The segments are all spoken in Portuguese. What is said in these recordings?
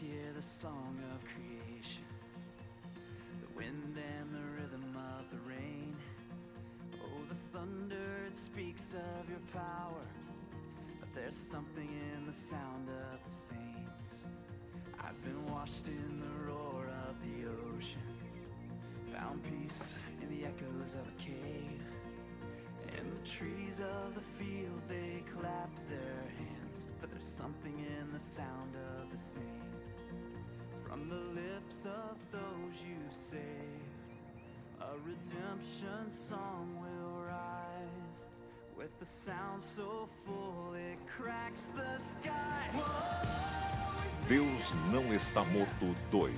hear the song of creation, the wind and the rhythm of the rain. Oh, the thunder, it speaks of your power, but there's something in the sound of the saints. I've been washed in the roar of the ocean, found peace in the echoes of a cave. And the trees of the field, they clap their hands, but there's something in the sound of the saints. From the lips of those you saved, a redemption song will rise, with a sound so full it cracks the sky. Whoa, Deus Não Está Morto 2.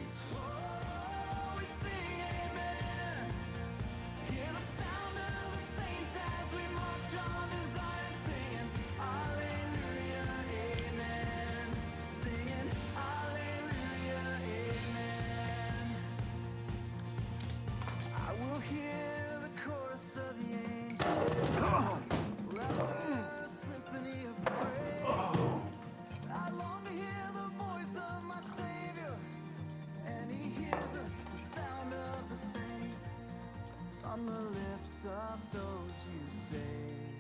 Hear the chorus of the angels, forever a symphony of praise. I long to hear the voice of my Savior, and He hears us, the sound of the saints. From the lips of those you save,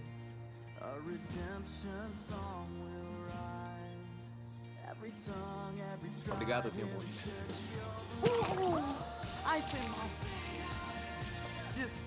a redemption song will rise. Every tongue, every tribe. Obrigado, Timothy. Ai, foi mal. Desculpa.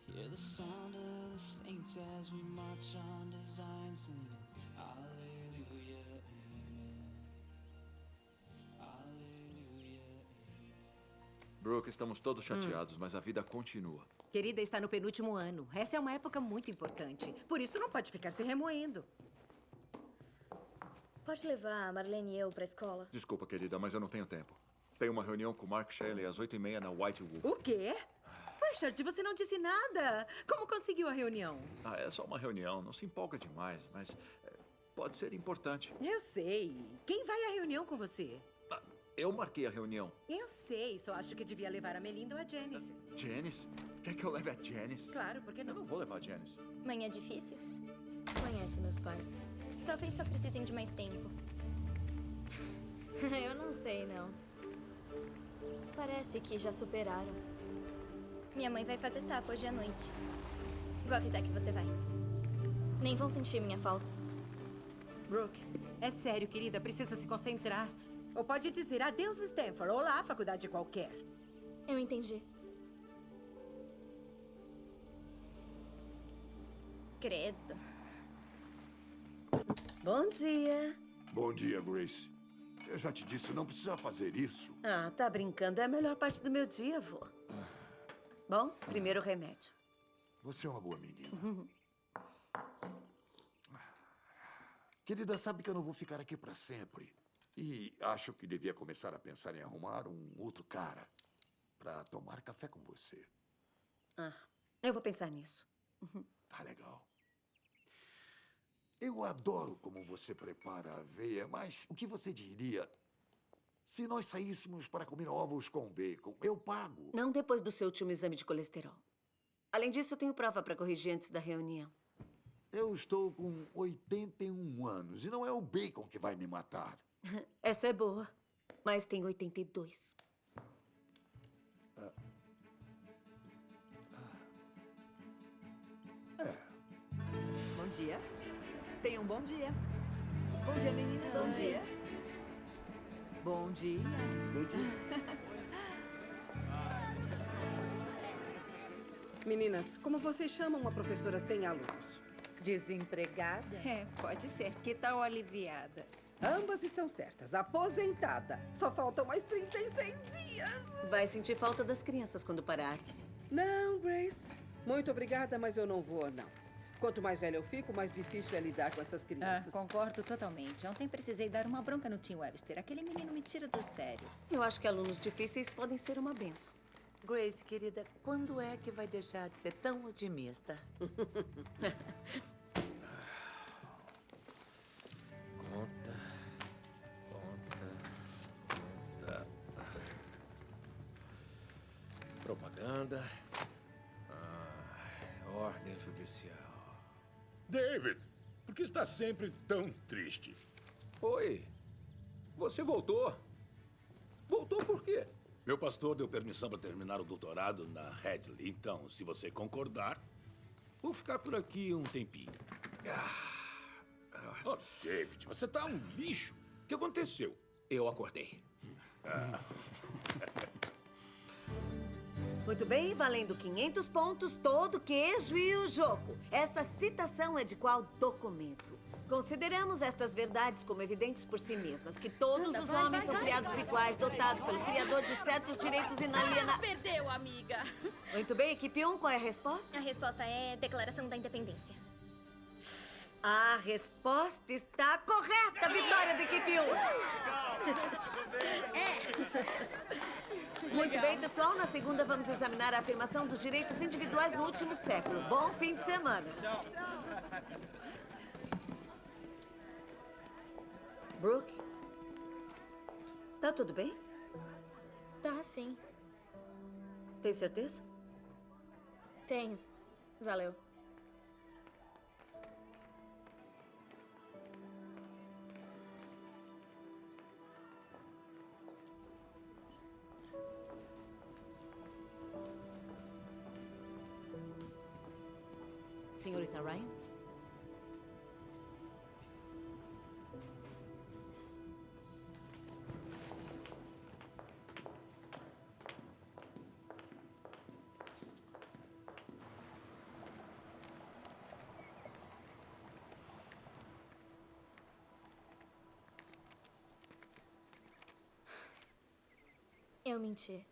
Hear the sound of the saints as we march on to Zion, singing Hallelujah, Amen. Hallelujah, Amen. Brooke, estamos todos chateados, mas a vida continua. Querida, está no penúltimo ano. Essa é uma época muito importante. Por isso não pode ficar se remoendo. Pode levar a Marlene e eu pra escola? Desculpa, querida, mas eu não tenho tempo. Tenho uma reunião com o Mark Shelley às 8h30 na White Wolf. O quê? Richard, você não disse nada. Como conseguiu a reunião? Ah, é só uma reunião. Não se empolga demais, mas pode ser importante. Eu sei. Quem vai à reunião com você? Ah, eu marquei a reunião. Eu sei. Só acho que devia levar a Melinda ou a Janice. Janice? Quer que eu leve a Janice? Claro, por que não? Eu não vou levar a Janice. Mãe é difícil? Conhece meus pais. Talvez só precisem de mais tempo. Eu não sei, não. Parece que já superaram. Minha mãe vai fazer taco hoje à noite. Vou avisar que você vai. Nem vão sentir minha falta. Brooke, é sério, querida. Precisa se concentrar. Ou pode dizer adeus, Stanford. Olá, faculdade qualquer. Eu entendi. Credo. Bom dia. Bom dia, Grace. Eu já te disse, não precisa fazer isso. Ah, tá brincando. É a melhor parte do meu dia, vô. Bom, primeiro o remédio. Você é uma boa menina. Querida, sabe que eu não vou ficar aqui para sempre. E acho que devia começar a pensar em arrumar um outro cara para tomar café com você. Ah, eu vou pensar nisso. Tá legal. Eu adoro como você prepara a aveia, mas o que você diria se nós saíssemos para comer ovos com bacon? Eu pago. Não depois do seu último exame de colesterol. Além disso, eu tenho prova para corrigir antes da reunião. Eu estou com 81 anos e não é o bacon que vai me matar. Essa é boa, mas tem 82. Bom dia. Tenha um bom dia. Bom dia, meninas. Bom dia. Bom dia. Meninas, como vocês chamam uma professora sem alunos? Desempregada? É, pode ser. Que tal aliviada? Ambas estão certas. Aposentada. Só faltam mais 36 dias. Vai sentir falta das crianças quando parar. Não, Grace. Muito obrigada, mas eu não vou, não. Quanto mais velha eu fico, mais difícil é lidar com essas crianças. Concordo totalmente. Ontem precisei dar uma bronca no Tim Webster. Aquele menino me tira do sério. Eu acho que alunos difíceis podem ser uma benção. Grace, querida, quando é que vai deixar de ser tão otimista? Conta. Propaganda. Ordem judicial. David, por que está sempre tão triste? Oi. Você voltou. Voltou por quê? Meu pastor deu permissão para terminar o doutorado na Hadley. Então, se você concordar, vou ficar por aqui um tempinho. Oh, David, você está um lixo. O que aconteceu? Eu acordei. Muito bem, valendo 500 pontos, todo queijo e o jogo. Essa citação é de qual documento? Consideramos estas verdades como evidentes por si mesmas, que todos os homens são criados iguais, dotados pelo Criador de certos direitos inalienáveis. Perdeu, amiga. Muito bem, equipe 1, qual é a resposta? A resposta é Declaração da Independência. A resposta está correta, vitória da equipe 1. Muito bem, pessoal, na segunda vamos examinar a afirmação dos direitos individuais no último século. Bom fim de semana. Brooke? Tá tudo bem? Tá, sim. Tem certeza? Tenho. Valeu. Senhorita Ryan? Eu menti.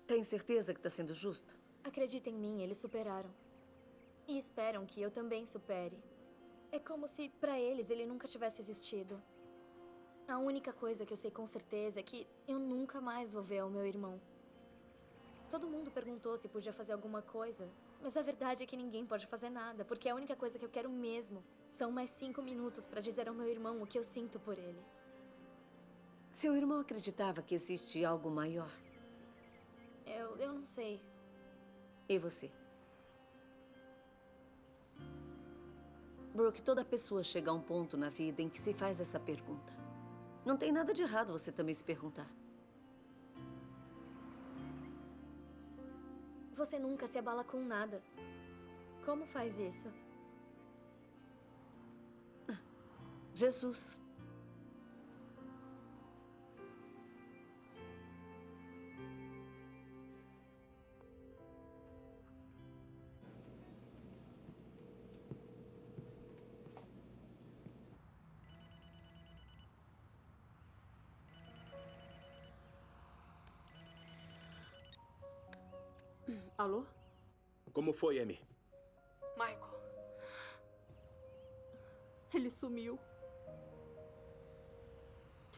Tem certeza que está sendo justa? Acredita em mim, eles superaram. E esperam que eu também supere. É como se, pra eles, ele nunca tivesse existido. A única coisa que eu sei com certeza é que eu nunca mais vou ver o meu irmão. Todo mundo perguntou se podia fazer alguma coisa, mas a verdade é que ninguém pode fazer nada, porque a única coisa que eu quero mesmo são mais 5 minutos pra dizer ao meu irmão o que eu sinto por ele. Seu irmão acreditava que existe algo maior. Eu não sei. E você? Brooke, toda pessoa chega a um ponto na vida em que se faz essa pergunta. Não tem nada de errado você também se perguntar. Você nunca se abala com nada. Como faz isso? Jesus. Alô? Como foi, Amy? Michael. Ele sumiu.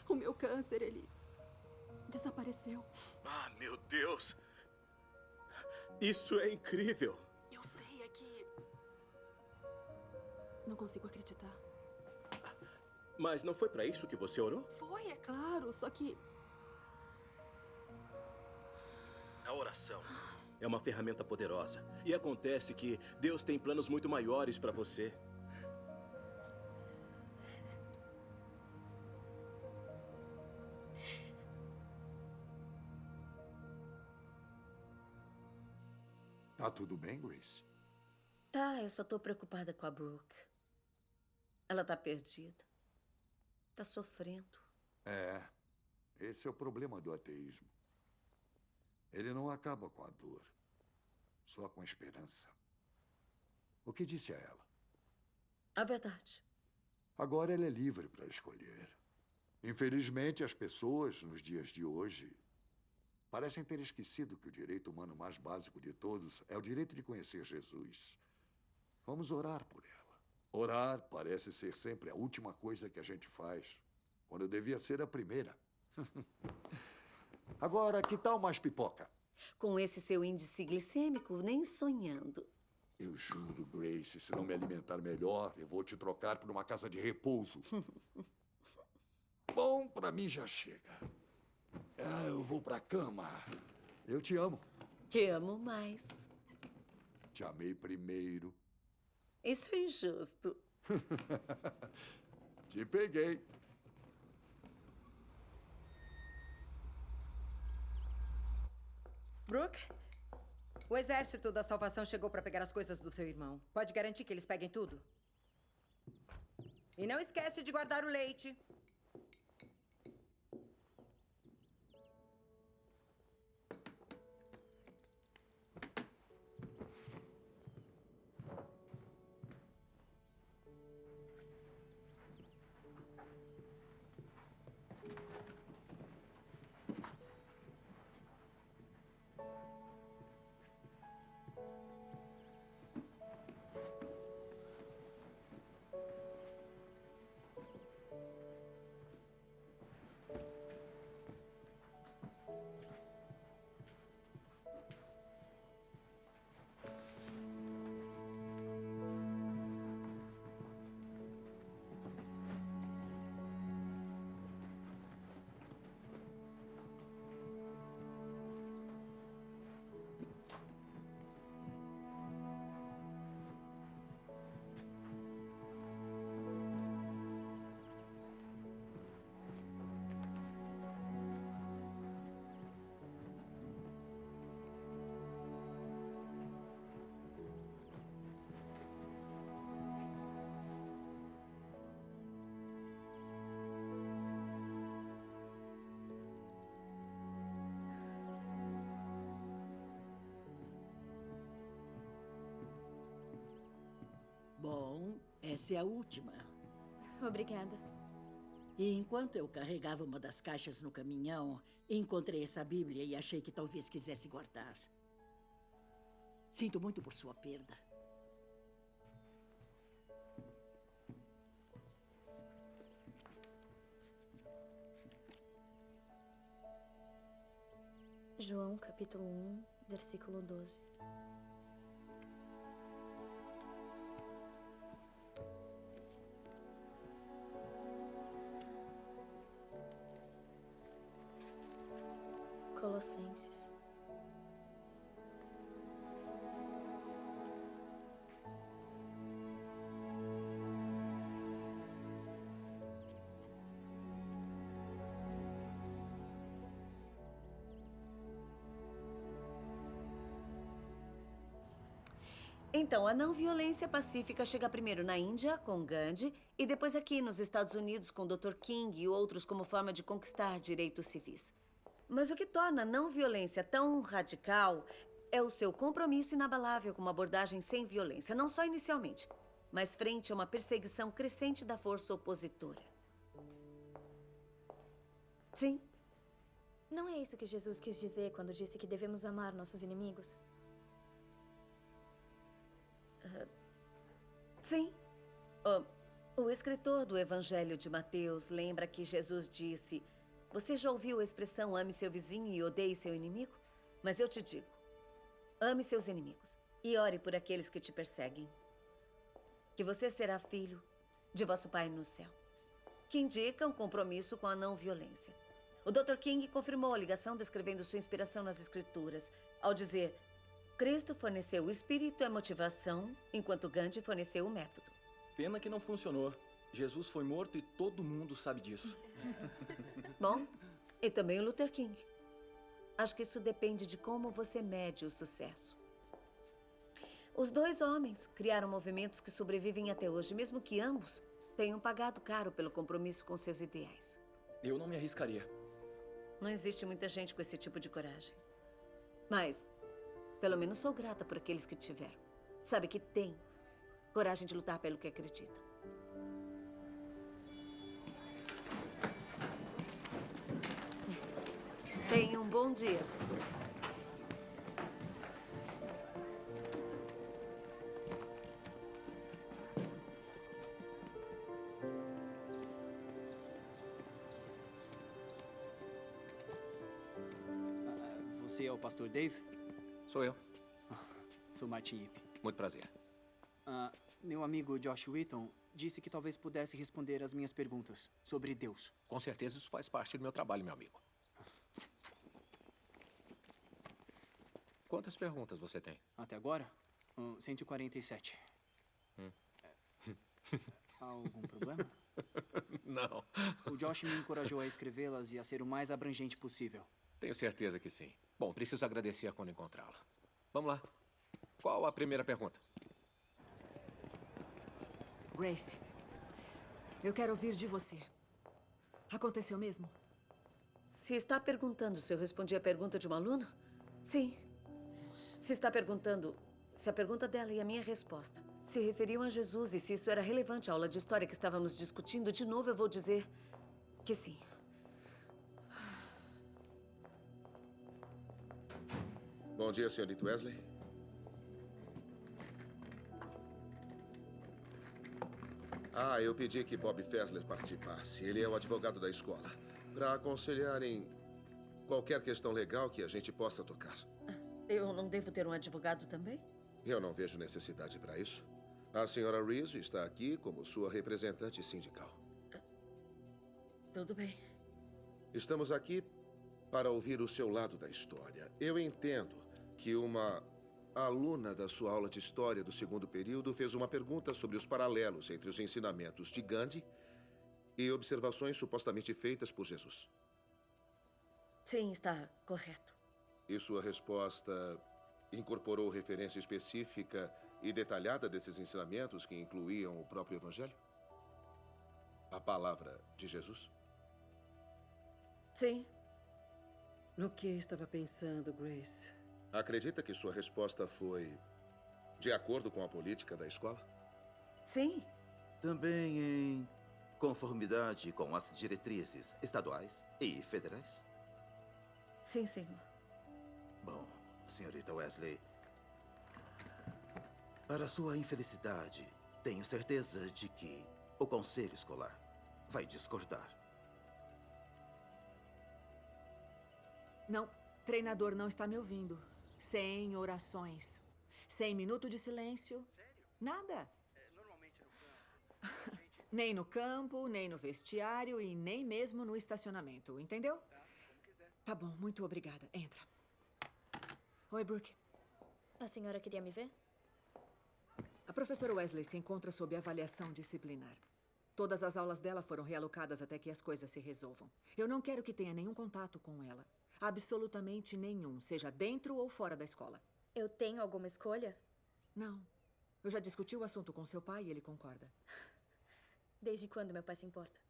O meu câncer, ele desapareceu. Ah, meu Deus! Isso é incrível! Eu sei, é que... Não consigo acreditar. Mas não foi pra isso que você orou? Foi, é claro, só que... A oração é uma ferramenta poderosa. E acontece que Deus tem planos muito maiores pra você. Tá tudo bem, Grace? Tá, eu só tô preocupada com a Brooke. Ela tá perdida. Tá sofrendo. Esse é o problema do ateísmo. Ele não acaba com a dor, só com a esperança. O que disse a ela? A verdade. Agora ela é livre para escolher. Infelizmente, as pessoas, nos dias de hoje, parecem ter esquecido que o direito humano mais básico de todos é o direito de conhecer Jesus. Vamos orar por ela. Orar parece ser sempre a última coisa que a gente faz, quando devia ser a primeira. Agora, que tal mais pipoca? Com esse seu índice glicêmico, nem sonhando. Eu juro, Grace, se não me alimentar melhor, eu vou te trocar por uma casa de repouso. Bom, pra mim já chega. Eu vou pra cama. Eu te amo. Te amo mais. Te amei primeiro. Isso é injusto. Te peguei. Brooke, o exército da salvação chegou para pegar as coisas do seu irmão. Pode garantir que eles peguem tudo? E não esquece de guardar o leite. Bom, essa é a última. Obrigada. E enquanto eu carregava uma das caixas no caminhão, encontrei essa Bíblia e achei que talvez quisesse guardar. Sinto muito por sua perda. João, capítulo 1, versículo 12. Colossenses. Então, a não violência pacífica chega primeiro na Índia, com Gandhi, e depois aqui nos Estados Unidos, com Dr. King e outros como forma de conquistar direitos civis. Mas o que torna a não violência tão radical é o seu compromisso inabalável com uma abordagem sem violência, não só inicialmente, mas frente a uma perseguição crescente da força opositora. Sim. Não é isso que Jesus quis dizer quando disse que devemos amar nossos inimigos? Sim. O escritor do Evangelho de Mateus lembra que Jesus disse: você já ouviu a expressão ame seu vizinho e odeie seu inimigo? Mas eu te digo, ame seus inimigos e ore por aqueles que te perseguem, que você será filho de vosso Pai no céu, que indica um compromisso com a não violência. O Dr. King confirmou a ligação descrevendo sua inspiração nas Escrituras, ao dizer: Cristo forneceu o espírito e a motivação, enquanto Gandhi forneceu o método. Pena que não funcionou. Jesus foi morto e todo mundo sabe disso. Bom, e também o Luther King. Acho que isso depende de como você mede o sucesso. Os dois homens criaram movimentos que sobrevivem até hoje, mesmo que ambos Tenho pagado caro pelo compromisso com seus ideais. Eu não me arriscaria. Não existe muita gente com esse tipo de coragem. Mas, pelo menos sou grata por aqueles que tiveram. Sabe que têm coragem de lutar pelo que acreditam. Tenha um bom dia. Você é o pastor Dave? Sou eu. Sou Martin Yip. Muito prazer. Meu amigo Josh Wheaton disse que talvez pudesse responder as minhas perguntas sobre Deus. Com certeza isso faz parte do meu trabalho, meu amigo. Quantas perguntas você tem? Até agora, 147. Há algum problema? Não. O Josh me encorajou a escrevê-las e a ser o mais abrangente possível. Tenho certeza que sim. Bom, preciso agradecer quando encontrá-la. Vamos lá. Qual a primeira pergunta? Grace, eu quero ouvir de você. Aconteceu mesmo? Se está perguntando se eu respondi a pergunta de uma aluna? Sim. Se está perguntando se a pergunta dela e a minha resposta se referiam a Jesus e se isso era relevante à aula de história que estávamos discutindo, de novo eu vou dizer que sim. Bom dia, senhorita Wesley. Eu pedi que Bob Fessler participasse. Ele é o advogado da escola. Para aconselhar em qualquer questão legal que a gente possa tocar. Eu não devo ter um advogado também? Eu não vejo necessidade para isso. A senhora Rizzo está aqui como sua representante sindical. Tudo bem. Estamos aqui para ouvir o seu lado da história. Eu entendo que uma aluna da sua aula de história do segundo período fez uma pergunta sobre os paralelos entre os ensinamentos de Gandhi e observações supostamente feitas por Jesus. Sim, está correto. E sua resposta incorporou referência específica e detalhada desses ensinamentos que incluíam o próprio Evangelho? A palavra de Jesus? Sim. No que estava pensando, Grace? Acredita que sua resposta foi de acordo com a política da escola? Sim. Também em conformidade com as diretrizes estaduais e federais? Sim, senhor. Bom, senhorita Wesley, para sua infelicidade, tenho certeza de que o conselho escolar vai discordar. Não, treinador não está me ouvindo. Sem orações. Sem minuto de silêncio. Sério? Nada. Normalmente no campo. Nem no campo, nem no vestiário e nem mesmo no estacionamento, entendeu? Tá, como quiser. Tá bom, muito obrigada. Entra. Oi, Brooke. A senhora queria me ver? A professora Wesley se encontra sob avaliação disciplinar. Todas as aulas dela foram realocadas até que as coisas se resolvam. Eu não quero que tenha nenhum contato com ela. Absolutamente nenhum, seja dentro ou fora da escola. Eu tenho alguma escolha? Não. Eu já discuti o assunto com seu pai e ele concorda. Desde quando meu pai se importa?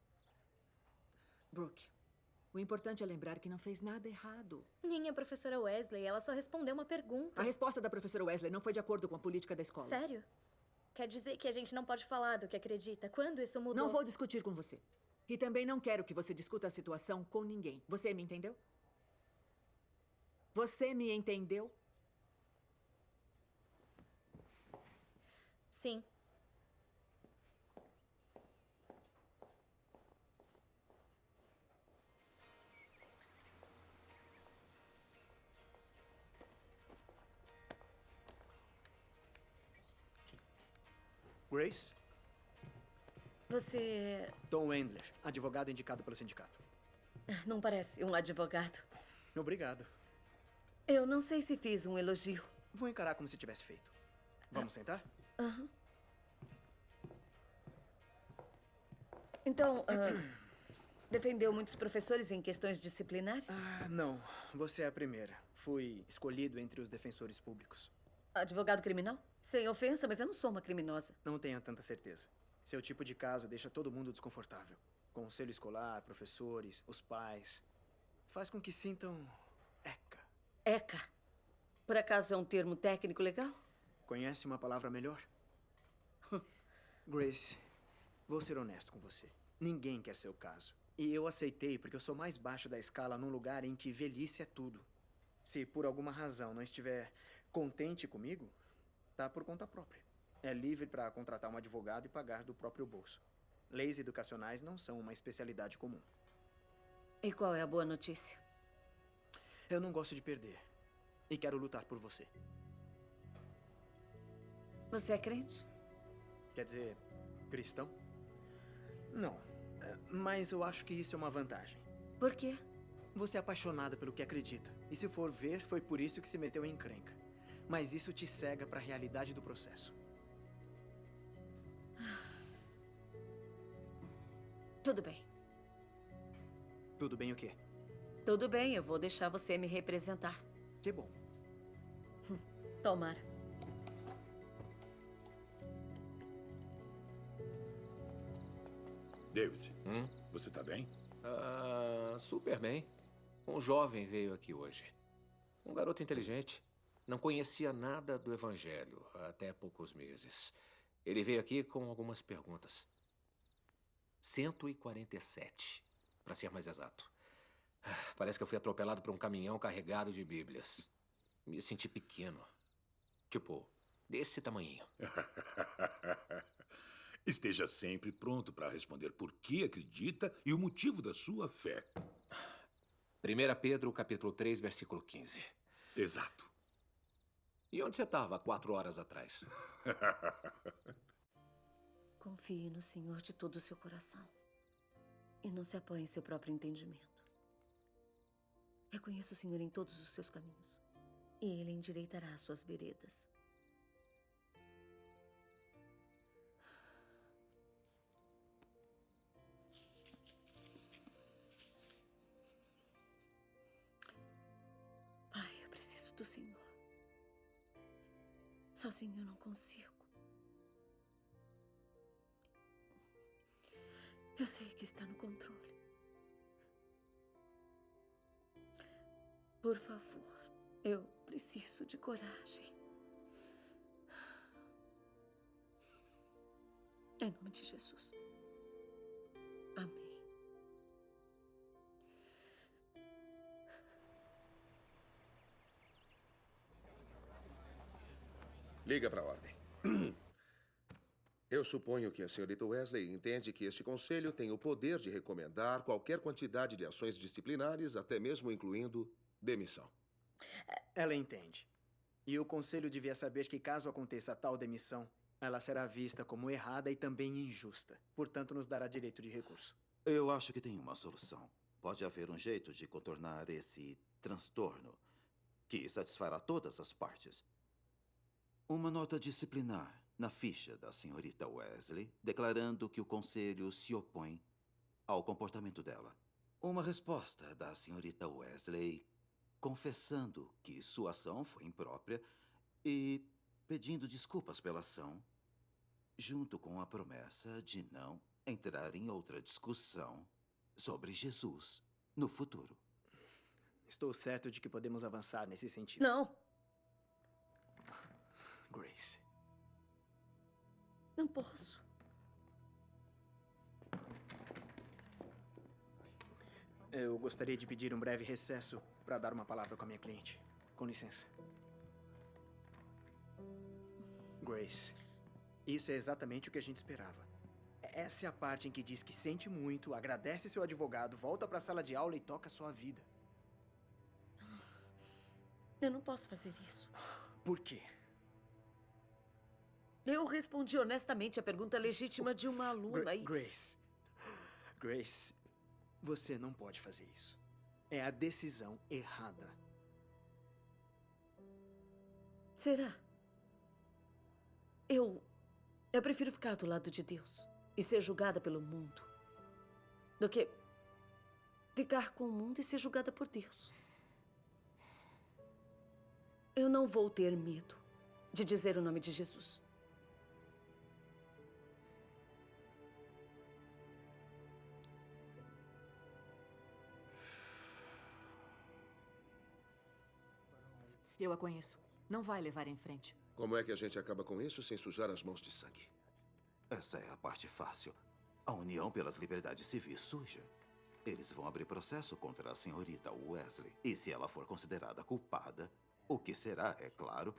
Brooke, o importante é lembrar que não fez nada errado. Nem a professora Wesley, ela só respondeu uma pergunta. A resposta da professora Wesley não foi de acordo com a política da escola. Sério? Quer dizer que a gente não pode falar do que acredita? Quando isso mudou? Não vou discutir com você. E também não quero que você discuta a situação com ninguém. Você me entendeu? Você me entendeu? Sim. Grace? Você é... Tom Wendler, advogado indicado pelo sindicato. Não parece um advogado. Obrigado. Eu não sei se fiz um elogio. Vou encarar como se tivesse feito. Vamos sentar? Aham. Então, defendeu muitos professores em questões disciplinares? Não. Você é a primeira. Fui escolhido entre os defensores públicos. Advogado criminal? Sem ofensa, mas eu não sou uma criminosa. Não tenha tanta certeza. Seu tipo de caso deixa todo mundo desconfortável. Conselho escolar, professores, os pais. Faz com que sintam... ECA. Por acaso é um termo técnico legal? Conhece uma palavra melhor? Grace, vou ser honesto com você. Ninguém quer seu caso. E eu aceitei porque eu sou mais baixo da escala num lugar em que velhice é tudo. Se por alguma razão não estiver contente comigo, tá por conta própria. É livre para contratar um advogado e pagar do próprio bolso. Leis educacionais não são uma especialidade comum. E qual é a boa notícia? Eu não gosto de perder. E quero lutar por você. Você é crente? Quer dizer, cristão? Não. Mas eu acho que isso é uma vantagem. Por quê? Você é apaixonada pelo que acredita. E se for ver, foi por isso que se meteu em encrenca. Mas isso te cega para a realidade do processo. Tudo bem. Tudo bem o quê? Tudo bem, eu vou deixar você me representar. Que bom. Tomara. David, você tá bem? Super bem. Um jovem veio aqui hoje. Um garoto inteligente. Não conhecia nada do Evangelho até poucos meses. Ele veio aqui com algumas perguntas. 147, para ser mais exato. Parece que eu fui atropelado por um caminhão carregado de Bíblias. Me senti pequeno. Tipo, desse tamanhinho. Esteja sempre pronto para responder por que acredita e o motivo da sua fé. 1 Pedro, capítulo 3, versículo 15. Exato. E onde você estava 4 horas atrás? Confie no Senhor de todo o seu coração. E não se apoie em seu próprio entendimento. Reconheça o Senhor em todos os seus caminhos. E Ele endireitará as suas veredas. Pai, eu preciso do Senhor. Sozinho eu não consigo. Eu sei que está no controle. Por favor, eu preciso de coragem. Em nome de Jesus. Amém. Liga para a ordem. Eu suponho que a senhorita Wesley entende que este conselho tem o poder de recomendar qualquer quantidade de ações disciplinares, até mesmo incluindo demissão. Ela entende. E o conselho devia saber que caso aconteça tal demissão, ela será vista como errada e também injusta. Portanto, nos dará direito de recurso. Eu acho que tem uma solução. Pode haver um jeito de contornar esse transtorno que satisfará todas as partes. Uma nota disciplinar na ficha da senhorita Wesley, declarando que o conselho se opõe ao comportamento dela. Uma resposta da senhorita Wesley confessando que sua ação foi imprópria e pedindo desculpas pela ação, junto com a promessa de não entrar em outra discussão sobre Jesus no futuro. Estou certo de que podemos avançar nesse sentido. Não. Grace. Não posso. Eu gostaria de pedir um breve recesso para dar uma palavra com a minha cliente. Com licença. Grace, isso é exatamente o que a gente esperava. Essa é a parte em que diz que sente muito, agradece seu advogado, volta para a sala de aula e toca a sua vida. Eu não posso fazer isso. Por quê? Eu respondi honestamente a pergunta legítima de uma aluna e... Grace, você não pode fazer isso. É a decisão errada. Será? Eu prefiro ficar do lado de Deus e ser julgada pelo mundo do que ficar com o mundo e ser julgada por Deus. Eu não vou ter medo de dizer o nome de Jesus. Eu a conheço. Não vai levar em frente. Como é que a gente acaba com isso sem sujar as mãos de sangue? Essa é a parte fácil. A União pelas Liberdades Civis suja. Eles vão abrir processo contra a senhorita Wesley. E se ela for considerada culpada, o que será, é claro,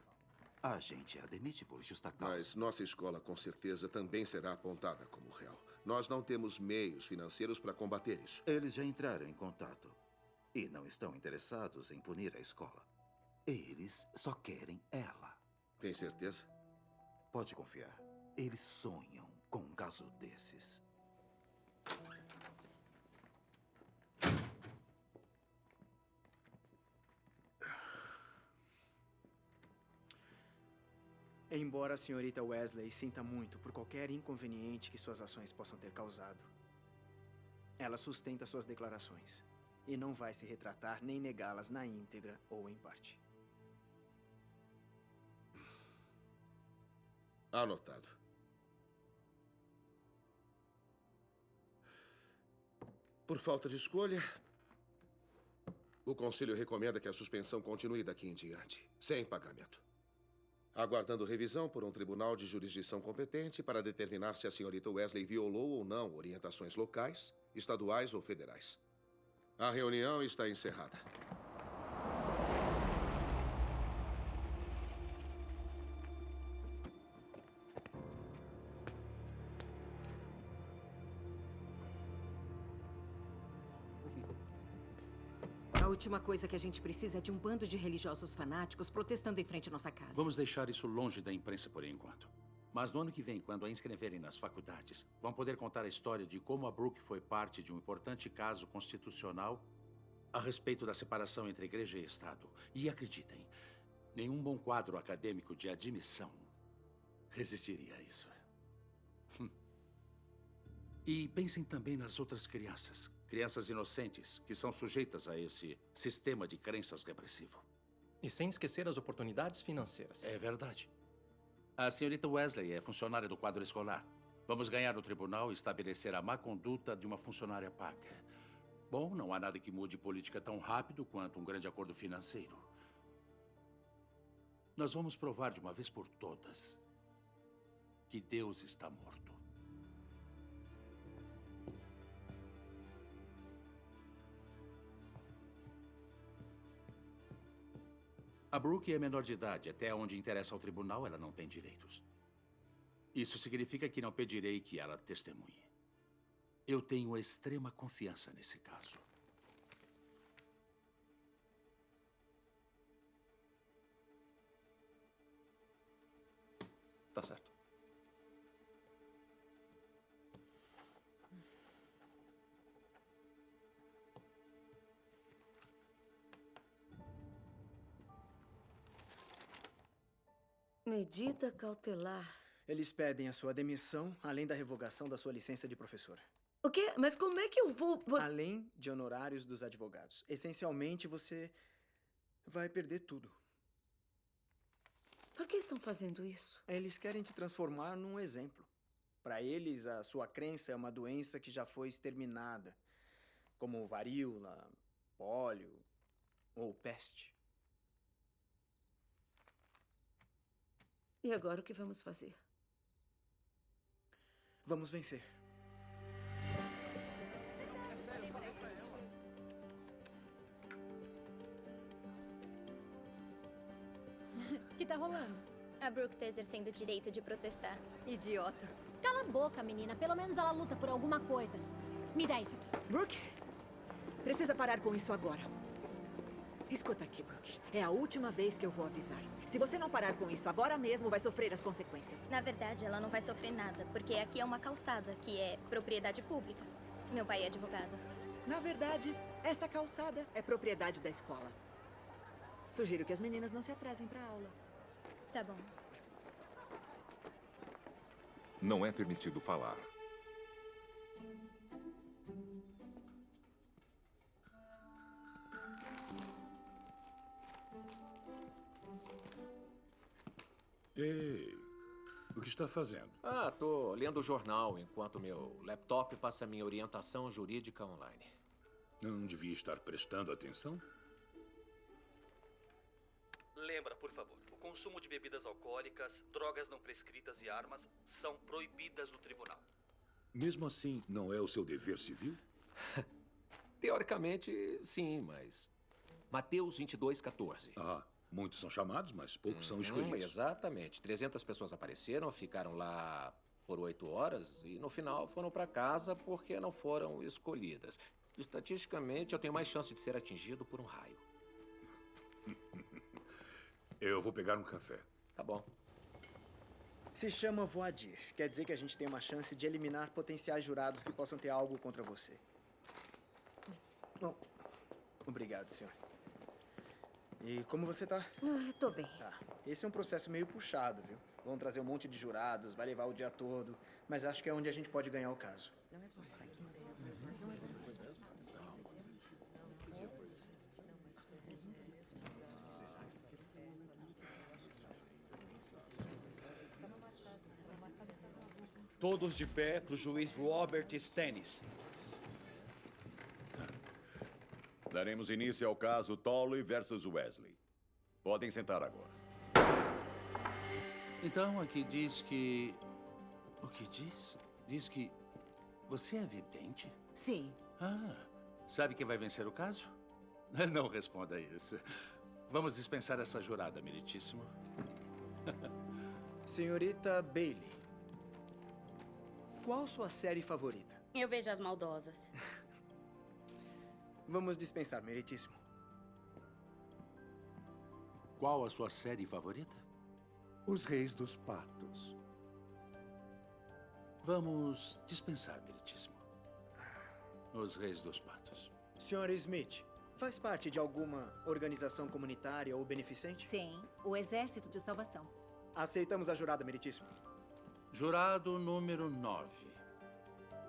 a gente a demite por justa causa. Mas nossa escola, com certeza, também será apontada como réu. Nós não temos meios financeiros para combater isso. Eles já entraram em contato e não estão interessados em punir a escola. Eles só querem ela. Tem certeza? Pode confiar. Eles sonham com um caso desses. Embora a senhorita Wesley sinta muito por qualquer inconveniente que suas ações possam ter causado, ela sustenta suas declarações e não vai se retratar nem negá-las na íntegra ou em parte. Anotado. Por falta de escolha, o Conselho recomenda que a suspensão continue daqui em diante, sem pagamento. Aguardando revisão por um tribunal de jurisdição competente para determinar se a senhorita Wesley violou ou não orientações locais, estaduais ou federais. A reunião está encerrada. A última coisa que a gente precisa é de um bando de religiosos fanáticos protestando em frente à nossa casa. Vamos deixar isso longe da imprensa por enquanto. Mas no ano que vem, quando a inscreverem nas faculdades, vão poder contar a história de como a Brooke foi parte de um importante caso constitucional a respeito da separação entre igreja e Estado. E acreditem, nenhum bom quadro acadêmico de admissão resistiria a isso. E pensem também nas outras crianças. Crianças inocentes que são sujeitas a esse sistema de crenças repressivo. E sem esquecer as oportunidades financeiras. É verdade. A senhorita Wesley é funcionária do quadro escolar. Vamos ganhar no tribunal e estabelecer a má conduta de uma funcionária paga. Bom, não há nada que mude política tão rápido quanto um grande acordo financeiro. Nós vamos provar de uma vez por todas que Deus está morto. A Brooke é menor de idade. Até onde interessa ao tribunal, ela não tem direitos. Isso significa que não pedirei que ela testemunhe. Eu tenho extrema confiança nesse caso. Tá certo. Medida cautelar. Eles pedem a sua demissão, além da revogação da sua licença de professora. O quê? Mas como é que eu vou... Além de honorários dos advogados. Essencialmente, você vai perder tudo. Por que estão fazendo isso? Eles querem te transformar num exemplo. Para eles, a sua crença é uma doença que já foi exterminada, como varíola, pólio ou peste. E agora o que vamos fazer? Vamos vencer. O que tá rolando? A Brooke tá exercendo o direito de protestar. Idiota. Cala a boca, menina. Pelo menos ela luta por alguma coisa. Me dá isso aqui. Brooke, precisa parar com isso agora. Escuta aqui, Brooke. É a última vez que eu vou avisar. Se você não parar com isso agora mesmo, vai sofrer as consequências. Na verdade, ela não vai sofrer nada, porque aqui é uma calçada, que é propriedade pública. Meu pai é advogado. Na verdade, essa calçada é propriedade da escola. Sugiro que as meninas não se atrasem para a aula. Tá bom. Não é permitido falar. Ei, o que está fazendo? Tô lendo o jornal enquanto meu laptop passa minha orientação jurídica online. Não devia estar prestando atenção? Lê Lembra, por favor, o consumo de bebidas alcoólicas, drogas não prescritas e armas são proibidas no tribunal. Mesmo assim, não é o seu dever civil? Teoricamente, sim, mas... Mateus 22:14. Ah, muitos são chamados, mas poucos são escolhidos. Exatamente. 300 pessoas apareceram, ficaram lá por 8 horas e no final foram para casa porque não foram escolhidas. Estatisticamente, eu tenho mais chance de ser atingido por um raio. Eu vou pegar um café. Tá bom. Se chama voadir. Quer dizer que a gente tem uma chance de eliminar potenciais jurados que possam ter algo contra você. Bom, obrigado, senhor. E como você tá? Tô bem. Tá. Esse é um processo meio puxado, viu? Vão trazer um monte de jurados, vai levar o dia todo. Mas acho que é onde a gente pode ganhar o caso. Não é bom estar aqui. Todos de pé para o juiz Robert Stennis. Daremos início ao caso Tolley versus Wesley. Podem sentar agora. Então, aqui diz que... O que diz? Diz que você é vidente? Sim. Ah, sabe quem vai vencer o caso? Não responda isso. Vamos dispensar essa jurada, meritíssimo. Senhorita Bailey, qual sua série favorita? Eu vejo As Maldosas. Vamos dispensar, meritíssimo. Qual a sua série favorita? Os Reis dos Patos. Vamos dispensar, meritíssimo. Os Reis dos Patos. Senhora Smith, faz parte de alguma organização comunitária ou beneficente? Sim, o Exército de Salvação. Aceitamos a jurada, meritíssimo. Jurado número 9.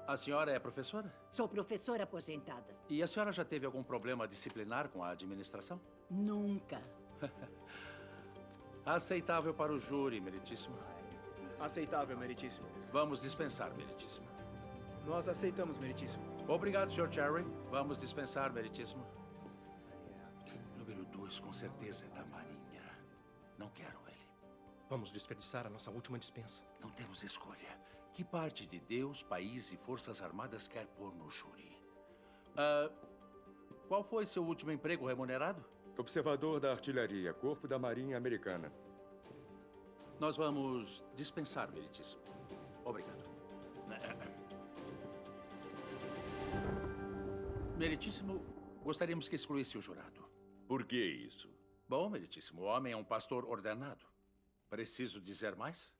A senhora é professora? Sou professora aposentada. E a senhora já teve algum problema disciplinar com a administração? Nunca. Aceitável para o júri, meritíssimo. Aceitável, meritíssimo. Vamos dispensar, meritíssimo. Nós aceitamos, meritíssimo. Obrigado, Sr. Cherry. Vamos dispensar, meritíssimo. Número 2, com certeza, é da Marinha. Não quero ele. Vamos desperdiçar a nossa última dispensa. Não temos escolha. Que parte de Deus, país e Forças Armadas quer pôr no júri? Qual foi seu último emprego remunerado? Observador da Artilharia, Corpo da Marinha Americana. Nós vamos dispensar, meritíssimo. Obrigado. Meritíssimo, gostaríamos que excluísse o jurado. Por que isso? Bom, meritíssimo, o homem é um pastor ordenado. Preciso dizer mais?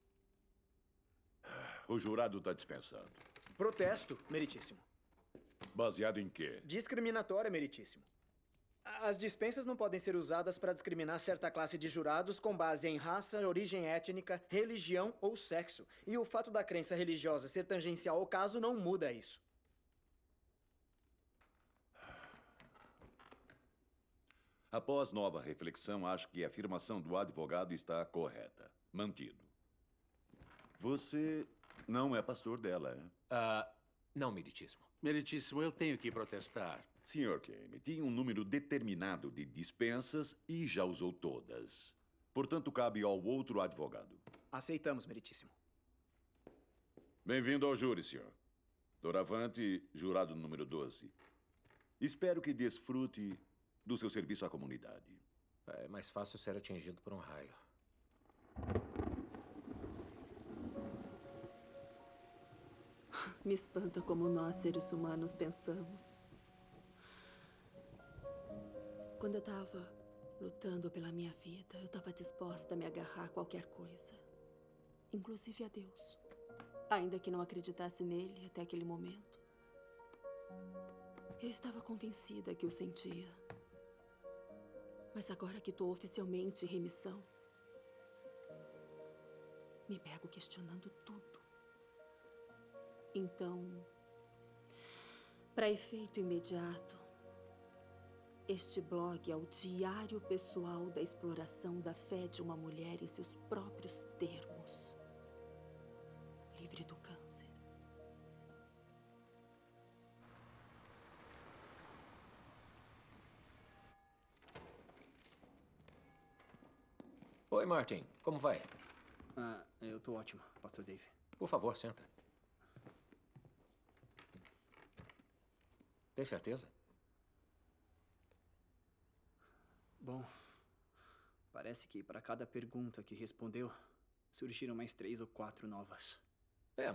O jurado está dispensado. Protesto, meritíssimo. Baseado em quê? Discriminatória, meritíssimo. As dispensas não podem ser usadas para discriminar certa classe de jurados com base em raça, origem étnica, religião ou sexo. E o fato da crença religiosa ser tangencial ao caso não muda isso. Após nova reflexão, acho que a afirmação do advogado está correta. Mantido. Você não é pastor dela, é? Não, meritíssimo. Meritíssimo, eu tenho que protestar. Sr. Kane, tinha um número determinado de dispensas e já usou todas. Portanto, cabe ao outro advogado. Aceitamos, meritíssimo. Bem-vindo ao júri, senhor. Doravante, jurado número 12. Espero que desfrute do seu serviço à comunidade. É mais fácil ser atingido por um raio. Me espanta como nós, seres humanos, pensamos. Quando eu estava lutando pela minha vida, eu estava disposta a me agarrar a qualquer coisa. Inclusive a Deus. Ainda que não acreditasse nele até aquele momento. Eu estava convencida que o sentia. Mas agora que estou oficialmente em remissão, me pego questionando tudo. Então, para efeito imediato, este blog é o diário pessoal da exploração da fé de uma mulher em seus próprios termos. Livre do câncer. Oi, Martin. Como vai? Eu tô ótimo, Pastor Dave. Por favor, senta. Tem certeza? Bom, parece que para cada pergunta que respondeu, surgiram mais 3 ou 4 novas.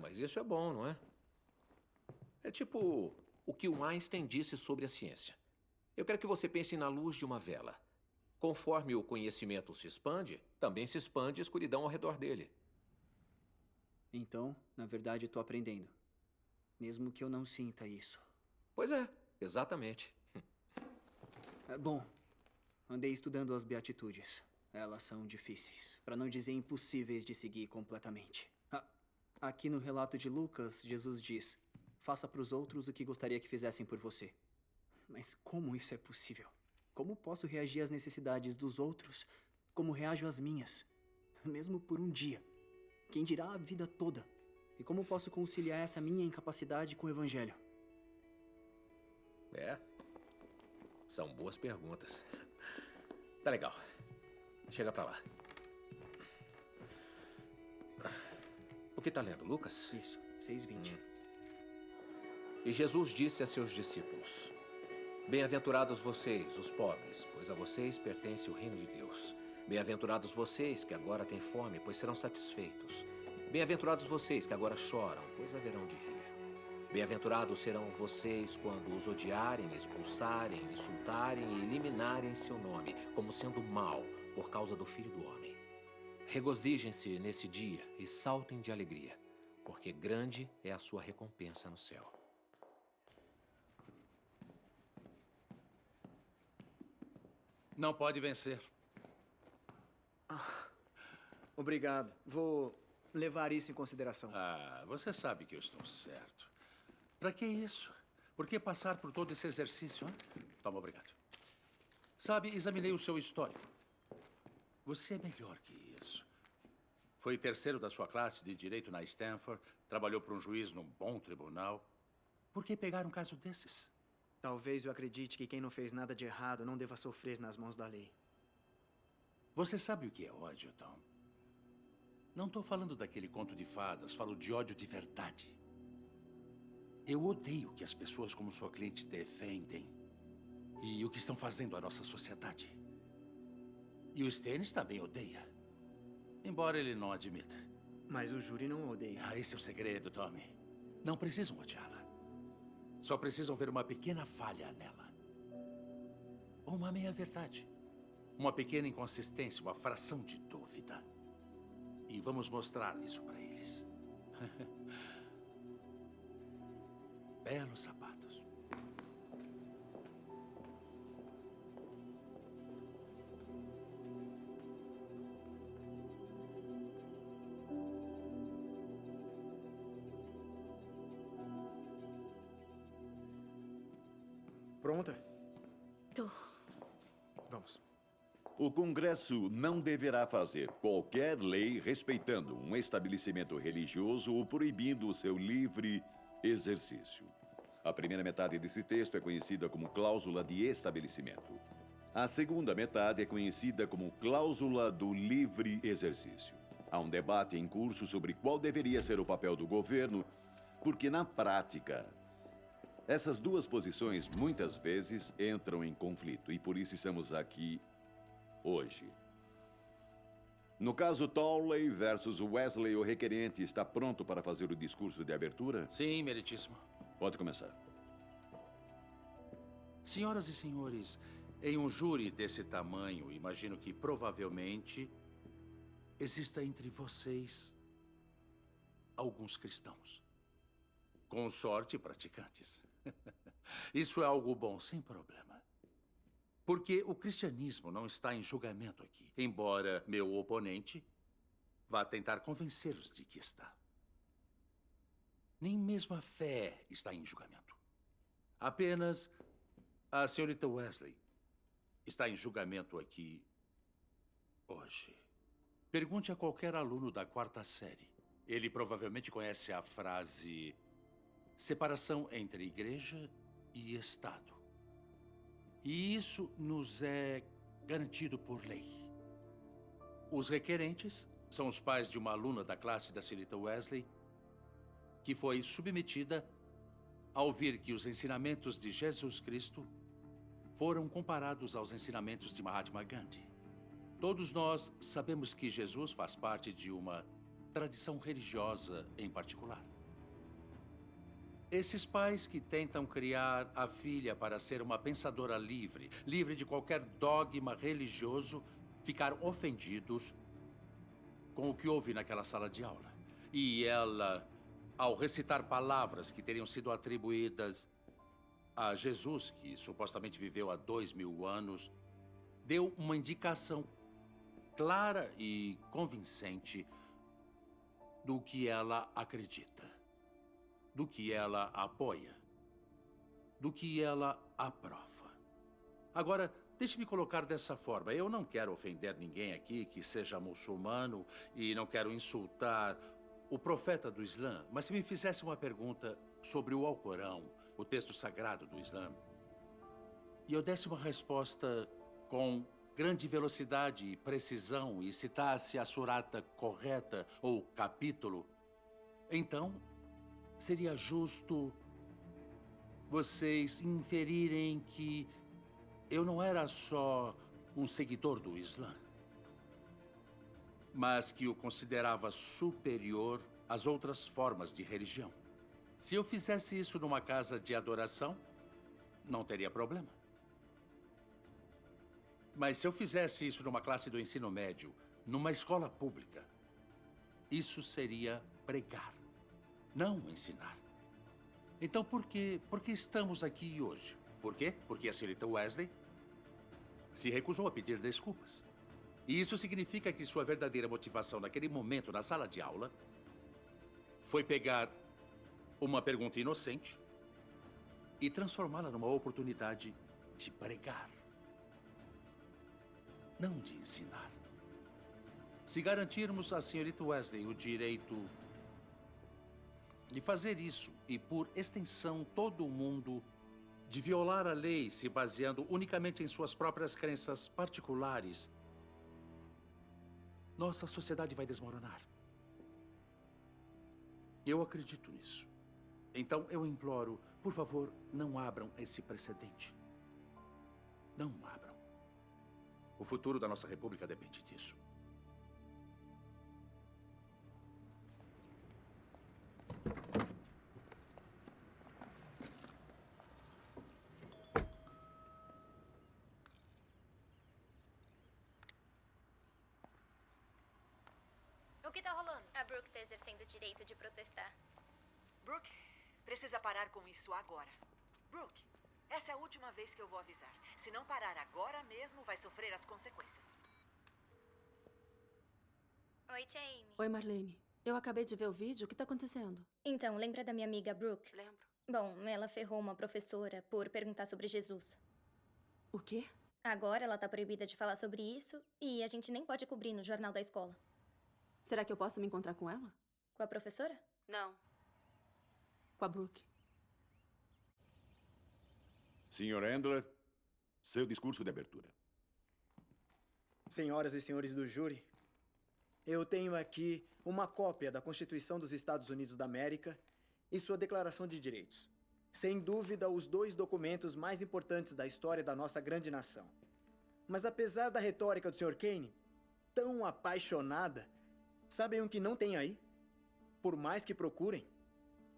Mas isso é bom, não é? É tipo o que o Einstein disse sobre a ciência. Eu quero que você pense na luz de uma vela. Conforme o conhecimento se expande, também se expande a escuridão ao redor dele. Então, na verdade, tô aprendendo. Mesmo que eu não sinta isso. Pois é, exatamente. Bom, andei estudando as beatitudes. Elas são difíceis, para não dizer impossíveis de seguir completamente. Aqui no relato de Lucas, Jesus diz: faça para os outros o que gostaria que fizessem por você. Mas como isso é possível? Como posso reagir às necessidades dos outros como reajo às minhas? Mesmo por um dia. Quem dirá a vida toda? E como posso conciliar essa minha incapacidade com o Evangelho? São boas perguntas. Tá legal. Chega pra lá. O que tá lendo, Lucas? Isso, 6:20. E Jesus disse a seus discípulos: Bem-aventurados vocês, os pobres, pois a vocês pertence o reino de Deus. Bem-aventurados vocês que agora têm fome, pois serão satisfeitos. Bem-aventurados vocês que agora choram, pois haverão de rir. Bem-aventurados serão vocês quando os odiarem, expulsarem, insultarem e eliminarem seu nome, como sendo mal, por causa do Filho do Homem. Regozijem-se nesse dia e saltem de alegria, porque grande é a sua recompensa no céu. Não pode vencer. Obrigado. Vou levar isso em consideração. Você sabe que eu estou certo. Pra que isso? Por que passar por todo esse exercício, hein? Toma, obrigado. Sabe, examinei o seu histórico. Você é melhor que isso. Foi terceiro da sua classe de direito na Stanford, trabalhou para um juiz num bom tribunal. Por que pegar um caso desses? Talvez eu acredite que quem não fez nada de errado não deva sofrer nas mãos da lei. Você sabe o que é ódio, Tom? Não estou falando daquele conto de fadas, falo de ódio de verdade. Eu odeio o que as pessoas como sua cliente defendem e o que estão fazendo à nossa sociedade. E o Stennis também odeia, embora ele não admita. Mas o júri não odeia. Esse é o segredo, Tommy. Não precisam odiá-la. Só precisam ver uma pequena falha nela. Ou uma meia-verdade. Uma pequena inconsistência, uma fração de dúvida. E vamos mostrar isso para eles. Belos sapatos. Pronta? Tô. Vamos. O Congresso não deverá fazer qualquer lei respeitando um estabelecimento religioso ou proibindo o seu livre exercício. A primeira metade desse texto é conhecida como cláusula de estabelecimento. A segunda metade é conhecida como cláusula do livre exercício. Há um debate em curso sobre qual deveria ser o papel do governo, porque na prática, essas duas posições muitas vezes entram em conflito e por isso estamos aqui hoje. No caso Tolley versus Wesley, o requerente está pronto para fazer o discurso de abertura? Sim, meritíssimo. Pode começar. Senhoras e senhores, em um júri desse tamanho, imagino que provavelmente exista entre vocês alguns cristãos. Com sorte, praticantes. Isso é algo bom, sem problema. Porque o cristianismo não está em julgamento aqui, embora meu oponente vá tentar convencê-los de que está. Nem mesmo a fé está em julgamento. Apenas a senhorita Wesley está em julgamento aqui hoje. Pergunte a qualquer aluno da 4ª série. Ele provavelmente conhece a frase separação entre igreja e Estado. E isso nos é garantido por lei. Os requerentes são os pais de uma aluna da classe da senhorita Wesley que foi submetida a ouvir que os ensinamentos de Jesus Cristo foram comparados aos ensinamentos de Mahatma Gandhi. Todos nós sabemos que Jesus faz parte de uma tradição religiosa em particular. Esses pais que tentam criar a filha para ser uma pensadora livre, livre de qualquer dogma religioso, ficaram ofendidos com o que houve naquela sala de aula. E ela, ao recitar palavras que teriam sido atribuídas a Jesus, que supostamente viveu há 2000 anos, deu uma indicação clara e convincente do que ela acredita, do que ela apoia, do que ela aprova. Agora, deixe-me colocar dessa forma. Eu não quero ofender ninguém aqui que seja muçulmano e não quero insultar o profeta do Islã, mas se me fizesse uma pergunta sobre o Alcorão, o texto sagrado do Islã, e eu desse uma resposta com grande velocidade e precisão e citasse a surata correta ou capítulo, então seria justo vocês inferirem que eu não era só um seguidor do Islã, mas que o considerava superior às outras formas de religião. Se eu fizesse isso numa casa de adoração, não teria problema. Mas se eu fizesse isso numa classe do ensino médio, numa escola pública, isso seria pregar, não ensinar. Então, por que estamos aqui hoje? Por quê? Porque a senhorita Wesley se recusou a pedir desculpas. E isso significa que sua verdadeira motivação naquele momento na sala de aula foi pegar uma pergunta inocente e transformá-la numa oportunidade de pregar, não de ensinar. Se garantirmos à senhorita Wesley o direito de fazer isso, e por extensão todo mundo, de violar a lei se baseando unicamente em suas próprias crenças particulares, nossa sociedade vai desmoronar. Eu acredito nisso. Então eu imploro, por favor, não abram esse precedente. Não abram. O futuro da nossa república depende disso. O que tá rolando? A Brooke tá exercendo o direito de protestar. Brooke, precisa parar com isso agora. Brooke, essa é a última vez que eu vou avisar. Se não parar agora mesmo, vai sofrer as consequências. Oi, tia Amy. Oi, Marlene. Eu acabei de ver o vídeo. O que tá acontecendo? Então, lembra da minha amiga Brooke? Lembro. Bom, ela ferrou uma professora por perguntar sobre Jesus. O quê? Agora ela tá proibida de falar sobre isso e a gente nem pode cobrir no jornal da escola. Será que eu posso me encontrar com ela? Com a professora? Não. Com a Brooke. Sr. Endler, seu discurso de abertura. Senhoras e senhores do júri, eu tenho aqui uma cópia da Constituição dos Estados Unidos da América e sua Declaração de Direitos. Sem dúvida, os dois documentos mais importantes da história da nossa grande nação. Mas apesar da retórica do Sr. Kane, tão apaixonada, sabem o que não tem aí? Por mais que procurem,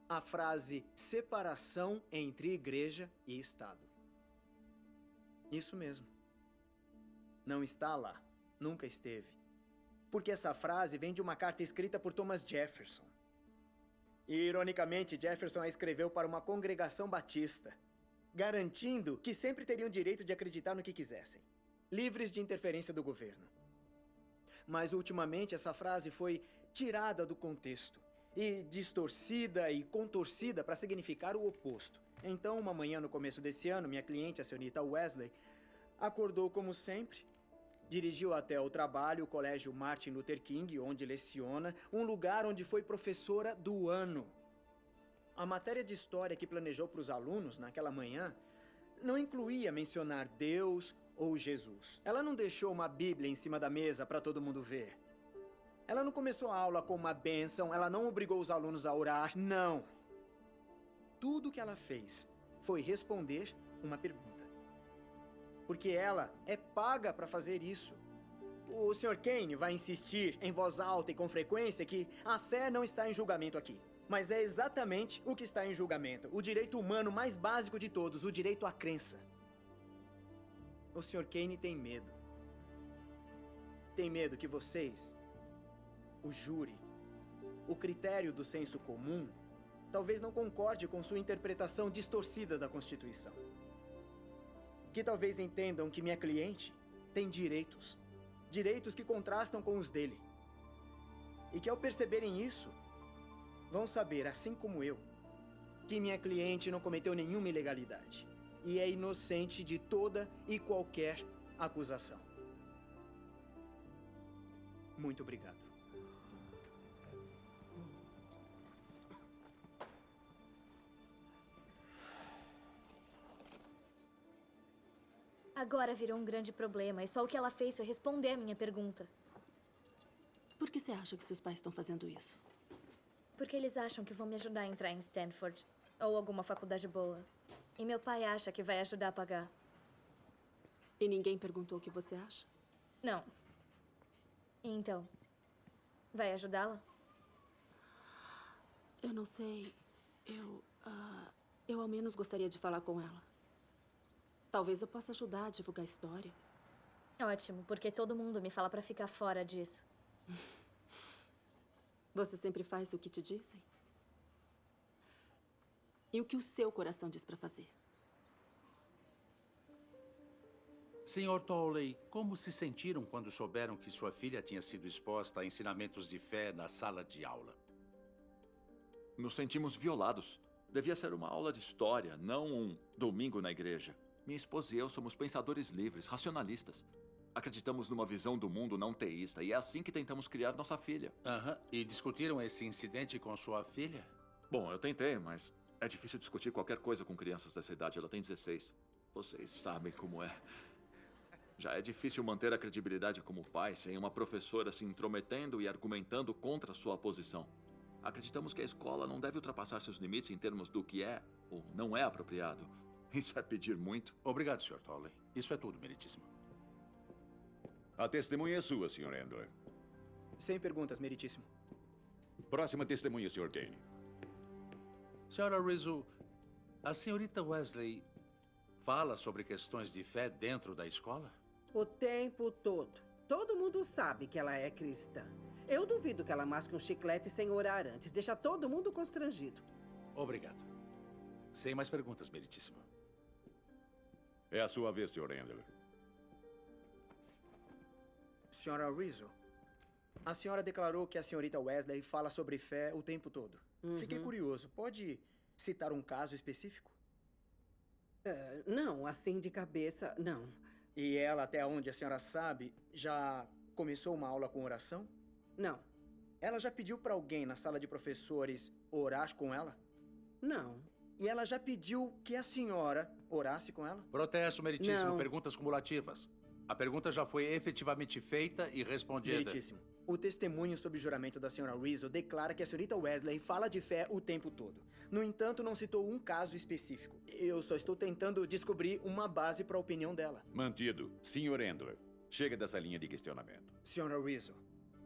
a frase separação entre igreja e Estado. Isso mesmo. Não está lá. Nunca esteve. Porque essa frase vem de uma carta escrita por Thomas Jefferson. E, ironicamente, Jefferson a escreveu para uma congregação batista, garantindo que sempre teriam direito de acreditar no que quisessem, livres de interferência do governo. Mas, ultimamente, essa frase foi tirada do contexto e distorcida e contorcida para significar o oposto. Então, uma manhã no começo desse ano, minha cliente, a senhorita Wesley, acordou como sempre, dirigiu até o trabalho, o Colégio Martin Luther King, onde leciona, um lugar onde foi professora do ano. A matéria de história que planejou para os alunos naquela manhã não incluía mencionar Deus ou Jesus. Ela não deixou uma Bíblia em cima da mesa para todo mundo ver. Ela não começou a aula com uma bênção, ela não obrigou os alunos a orar, não. Tudo que ela fez foi responder uma pergunta. Porque ela é paga para fazer isso. O Sr. Kane vai insistir em voz alta e com frequência que a fé não está em julgamento aqui. Mas é exatamente o que está em julgamento. O direito humano mais básico de todos, o direito à crença. O Sr. Kane tem medo. Tem medo que vocês, o júri, o critério do senso comum, talvez não concorde com sua interpretação distorcida da Constituição. Que talvez entendam que minha cliente tem direitos. Direitos que contrastam com os dele. E que ao perceberem isso, vão saber, assim como eu, que minha cliente não cometeu nenhuma ilegalidade. E é inocente de toda e qualquer acusação. Muito obrigado. Agora virou um grande problema e só o que ela fez foi responder a minha pergunta. Por que você acha que seus pais estão fazendo isso? Porque eles acham que vão me ajudar a entrar em Stanford ou alguma faculdade boa. E meu pai acha que vai ajudar a pagar. E ninguém perguntou o que você acha? Não. E então, vai ajudá-la? Eu não sei. Eu ao menos gostaria de falar com ela. Talvez eu possa ajudar a divulgar a história. Ótimo, porque todo mundo me fala pra ficar fora disso. Você sempre faz o que te dizem? E o que o seu coração diz pra fazer? Sr. Tolley, como se sentiram quando souberam que sua filha tinha sido exposta a ensinamentos de fé na sala de aula? Nos sentimos violados. Devia ser uma aula de história, não um domingo na igreja. Minha esposa e eu somos pensadores livres, racionalistas. Acreditamos numa visão do mundo não teísta e é assim que tentamos criar nossa filha. E discutiram esse incidente com sua filha? Bom, eu tentei, mas é difícil discutir qualquer coisa com crianças dessa idade. Ela tem 16. Vocês sabem como é. Já é difícil manter a credibilidade como pai sem uma professora se intrometendo e argumentando contra sua posição. Acreditamos que a escola não deve ultrapassar seus limites em termos do que é ou não é apropriado. Isso é pedir muito. Obrigado, Sr. Tolley. Isso é tudo, meritíssimo. A testemunha é sua, Sr. Endler. Sem perguntas, meritíssimo. Próxima testemunha, Sr. Kane. Sra. Rizzo, a senhorita Wesley fala sobre questões de fé dentro da escola? O tempo todo. Todo mundo sabe que ela é cristã. Eu duvido que ela masque um chiclete sem orar antes. Deixa todo mundo constrangido. Obrigado. Sem mais perguntas, meritíssimo. É a sua vez, Sr. Endler. Sra. Rizzo, a senhora declarou que a senhorita Wesley fala sobre fé o tempo todo. Fiquei curioso. Pode citar um caso específico? Não, assim de cabeça, não. E ela, até onde a senhora sabe, já começou uma aula com oração? Não. Ela já pediu para alguém na sala de professores orar com ela? Não. E ela já pediu que a senhora orasse com ela? Protesto, meritíssimo. Não. Perguntas cumulativas. A pergunta já foi efetivamente feita e respondida. Meritíssimo. O testemunho sob juramento da senhora Rizzo declara que a senhorita Wesley fala de fé o tempo todo. No entanto, não citou um caso específico. Eu só estou tentando descobrir uma base para a opinião dela. Mantido. Sr. Endler, chega dessa linha de questionamento. Senhora Rizzo,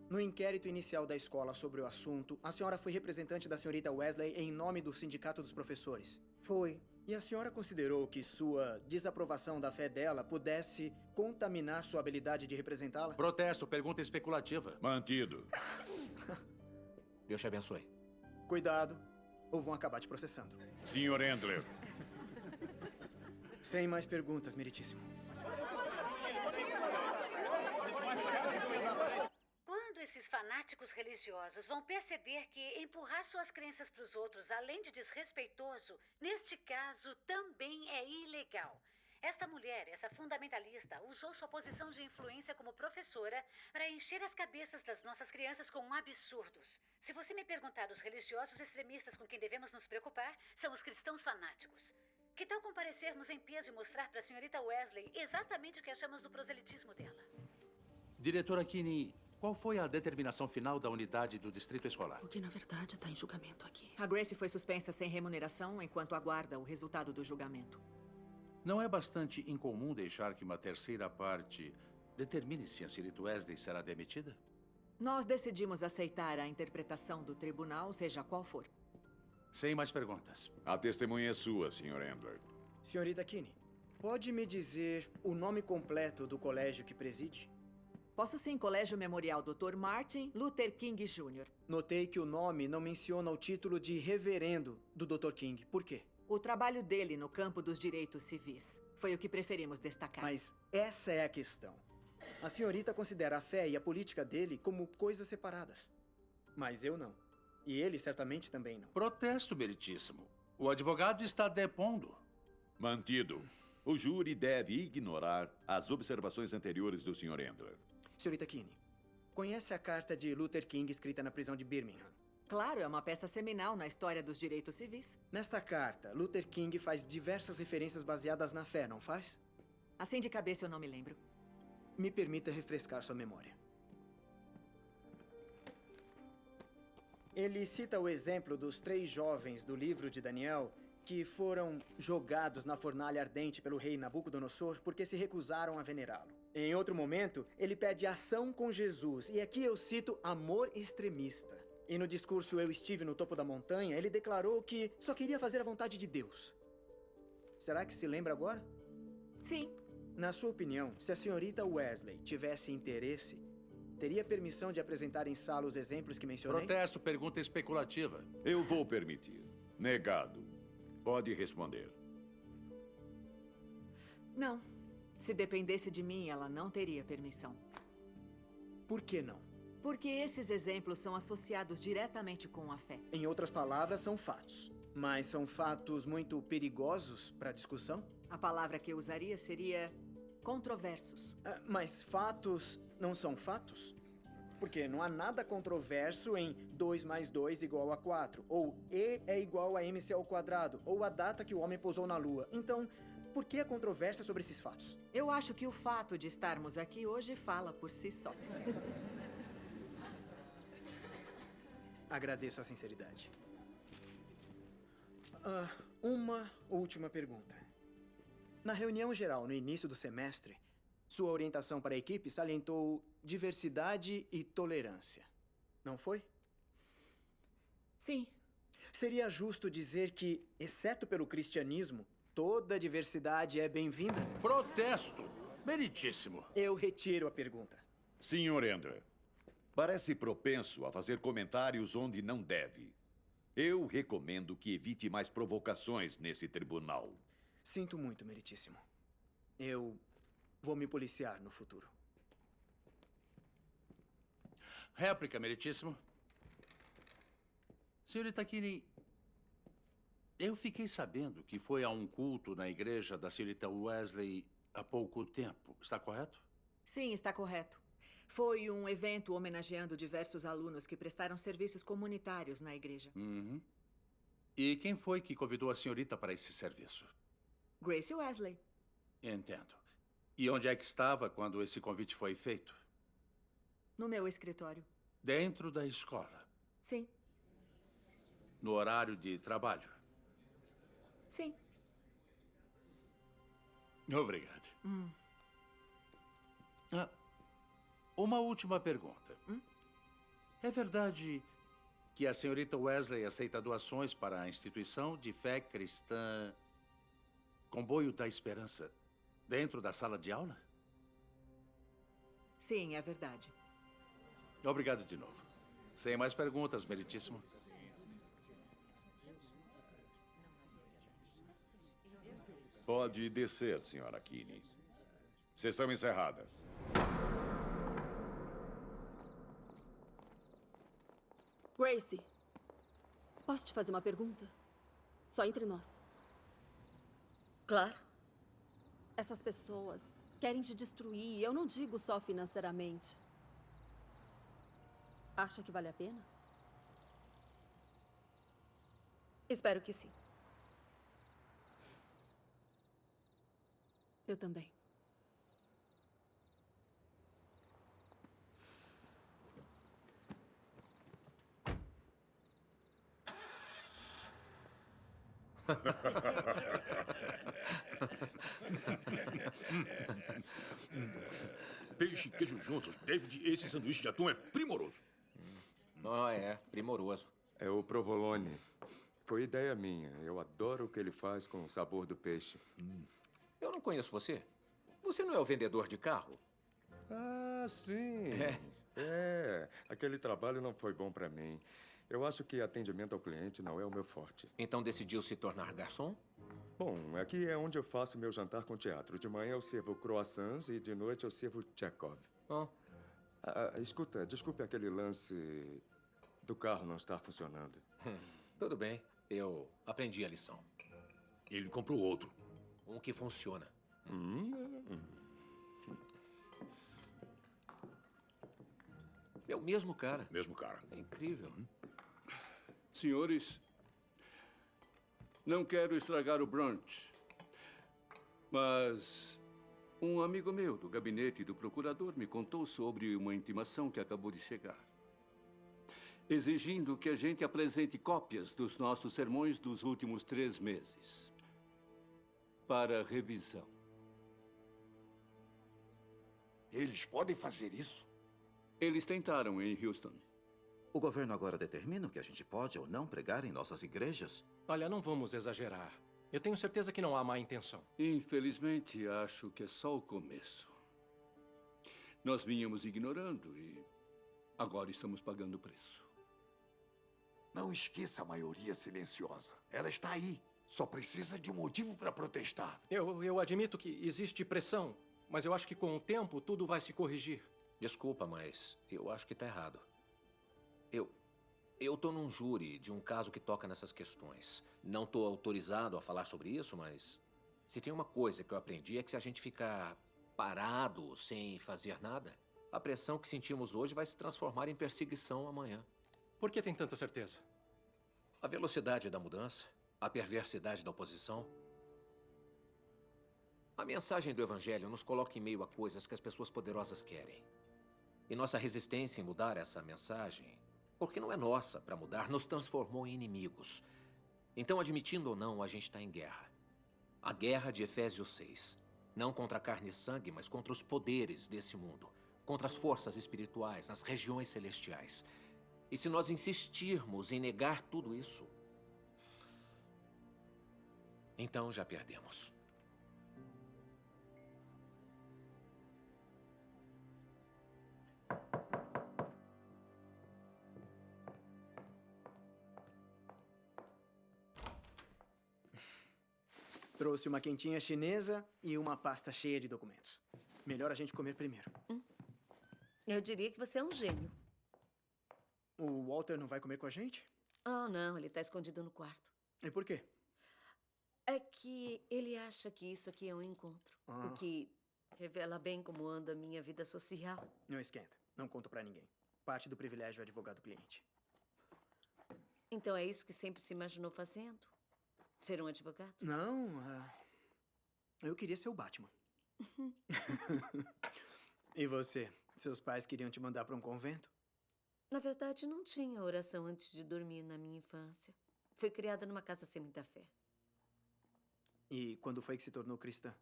no inquérito inicial da escola sobre o assunto, a senhora foi representante da senhorita Wesley em nome do Sindicato dos Professores. Foi. E a senhora considerou que sua desaprovação da fé dela pudesse contaminar sua habilidade de representá-la? Protesto, pergunta especulativa. Mantido. Deus te abençoe. Cuidado, ou vão acabar te processando. Sr. Endler. Sem mais perguntas, meritíssimo. Quando esses fanáticos religiosos vão perceber que empurrar suas crenças para os outros, além de desrespeitoso, neste caso também é ilegal. Esta mulher, essa fundamentalista, usou sua posição de influência como professora para encher as cabeças das nossas crianças com absurdos. Se você me perguntar, os religiosos extremistas com quem devemos nos preocupar são os cristãos fanáticos. Que tal comparecermos em peso e mostrar para a senhorita Wesley exatamente o que achamos do proselitismo dela? Diretora Kinney, qual foi a determinação final da unidade do distrito escolar? O que, na verdade, está em julgamento aqui. A Grace foi suspensa sem remuneração enquanto aguarda o resultado do julgamento. Não é bastante incomum deixar que uma terceira parte determine se a senhorita Wesley será demitida? Nós decidimos aceitar a interpretação do tribunal, seja qual for. Sem mais perguntas. A testemunha é sua, Sr. Endler. Senhorita Kinney, pode me dizer o nome completo do colégio que preside? Posso sim, Colégio Memorial Dr. Martin Luther King Jr. Notei que o nome não menciona o título de reverendo do Dr. King. Por quê? O trabalho dele no campo dos direitos civis foi o que preferimos destacar. Mas essa é a questão. A senhorita considera a fé e a política dele como coisas separadas. Mas eu não. E ele certamente também não. Protesto, meritíssimo. O advogado está depondo. Mantido. O júri deve ignorar as observações anteriores do Sr. Endler. Senhorita Kinney, conhece a carta de Luther King escrita na prisão de Birmingham? Claro, é uma peça seminal na história dos direitos civis. Nesta carta, Luther King faz diversas referências baseadas na fé, não faz? Assim de cabeça eu não me lembro. Me permita refrescar sua memória. Ele cita o exemplo dos 3 jovens do livro de Daniel que foram jogados na fornalha ardente pelo rei Nabucodonosor porque se recusaram a venerá-lo. Em outro momento, ele pede ação com Jesus, e aqui eu cito amor extremista. E no discurso Eu Estive no Topo da Montanha, ele declarou que só queria fazer a vontade de Deus. Será que se lembra agora? Sim. Na sua opinião, se a senhorita Wesley tivesse interesse, teria permissão de apresentar em sala os exemplos que mencionei? Protesto, pergunta especulativa. Eu vou permitir. Negado. Pode responder. Não. Se dependesse de mim, ela não teria permissão. Por que não? Porque esses exemplos são associados diretamente com a fé. Em outras palavras, são fatos. Mas são fatos muito perigosos para a discussão? A palavra que eu usaria seria controversos. Mas fatos não são fatos? Porque não há nada controverso em 2 mais 2 igual a 4, ou E é igual a MC ao quadrado, ou a data que o homem pousou na Lua. Então, por que a controvérsia sobre esses fatos? Eu acho que o fato de estarmos aqui hoje fala por si só. Agradeço a sinceridade. Uma última pergunta. Na reunião geral, no início do semestre, sua orientação para a equipe salientou diversidade e tolerância. Não foi? Sim. Seria justo dizer que, exceto pelo cristianismo, toda diversidade é bem-vinda? Protesto! Meritíssimo. Eu retiro a pergunta. Sr. Endler, parece propenso a fazer comentários onde não deve. Eu recomendo que evite mais provocações nesse tribunal. Sinto muito, meritíssimo. Eu vou me policiar no futuro. Réplica, meritíssimo. Senhorita Kinney, eu fiquei sabendo que foi a um culto na igreja da senhorita Wesley há pouco tempo. Está correto? Sim, está correto. Foi um evento homenageando diversos alunos que prestaram serviços comunitários na igreja. Uhum. E quem foi que convidou a senhorita para esse serviço? Grace Wesley. Entendo. E onde é que estava quando esse convite foi feito? No meu escritório. Dentro da escola? Sim. No horário de trabalho? Sim. Obrigado. Uma última pergunta. É verdade que a senhorita Wesley aceita doações para a instituição de fé cristã Comboio da Esperança dentro da sala de aula? Sim, é verdade. Obrigado de novo. Sem mais perguntas, meritíssimo. Pode descer, Sra. Kinney. Sessão encerrada. Gracie, posso te fazer uma pergunta? Só entre nós. Claro. Essas pessoas querem te destruir, eu não digo só financeiramente. Acha que vale a pena? Espero que sim. Eu também. Peixe e queijo juntos. David, esse sanduíche de atum é primoroso. Primoroso. É o provolone. Foi ideia minha. Eu adoro o que ele faz com o sabor do peixe. Eu não conheço você. Você não é o vendedor de carro? Ah, sim. Aquele trabalho não foi bom para mim. Eu acho que atendimento ao cliente não é o meu forte. Então decidiu se tornar garçom? Bom, aqui é onde eu faço meu jantar com teatro. De manhã eu sirvo croissants e de noite eu sirvo Chekhov. Escuta, desculpe aquele lance do carro não estar funcionando. Tudo bem. Eu aprendi a lição. Ele comprou outro. Um que funciona. É o mesmo cara. Mesmo cara. É incrível. Senhores, não quero estragar o brunch, mas um amigo meu do gabinete do procurador me contou sobre uma intimação que acabou de chegar, exigindo que a gente apresente cópias dos nossos sermões dos últimos 3 meses para revisão. Eles podem fazer isso? Eles tentaram em Houston. O governo agora determina o que a gente pode ou não pregar em nossas igrejas? Olha, não vamos exagerar. Eu tenho certeza que não há má intenção. Infelizmente, acho que é só o começo. Nós vínhamos ignorando e agora estamos pagando o preço. Não esqueça a maioria silenciosa. Ela está aí. Só precisa de um motivo para protestar. Eu admito que existe pressão, mas eu acho que com o tempo tudo vai se corrigir. Desculpa, mas eu acho que está errado. Eu tô num júri de um caso que toca nessas questões. Não tô autorizado a falar sobre isso, mas se tem uma coisa que eu aprendi é que se a gente ficar parado, sem fazer nada, a pressão que sentimos hoje vai se transformar em perseguição amanhã. Por que tem tanta certeza? A velocidade da mudança, a perversidade da oposição. A mensagem do Evangelho nos coloca em meio a coisas que as pessoas poderosas querem. E nossa resistência em mudar essa mensagem, porque não é nossa para mudar, nos transformou em inimigos. Então, admitindo ou não, a gente está em guerra. A guerra de Efésios 6. Não contra a carne e sangue, mas contra os poderes desse mundo. Contra as forças espirituais nas regiões celestiais. E se nós insistirmos em negar tudo isso, então já perdemos. Trouxe uma quentinha chinesa e uma pasta cheia de documentos. Melhor a gente comer primeiro. Eu diria que você é um gênio. O Walter não vai comer com a gente? Oh, não, ele está escondido no quarto. E por quê? É que ele acha que isso aqui é um encontro. O que revela bem como anda a minha vida social. Não esquenta. Não conto pra ninguém. Parte do privilégio é advogado-cliente. Então é isso que sempre se imaginou fazendo? Ser um advogado? Não, eu queria ser o Batman. E você? Seus pais queriam te mandar para um convento? Na verdade, não tinha oração antes de dormir na minha infância. Fui criada numa casa sem muita fé. E quando foi que se tornou cristã?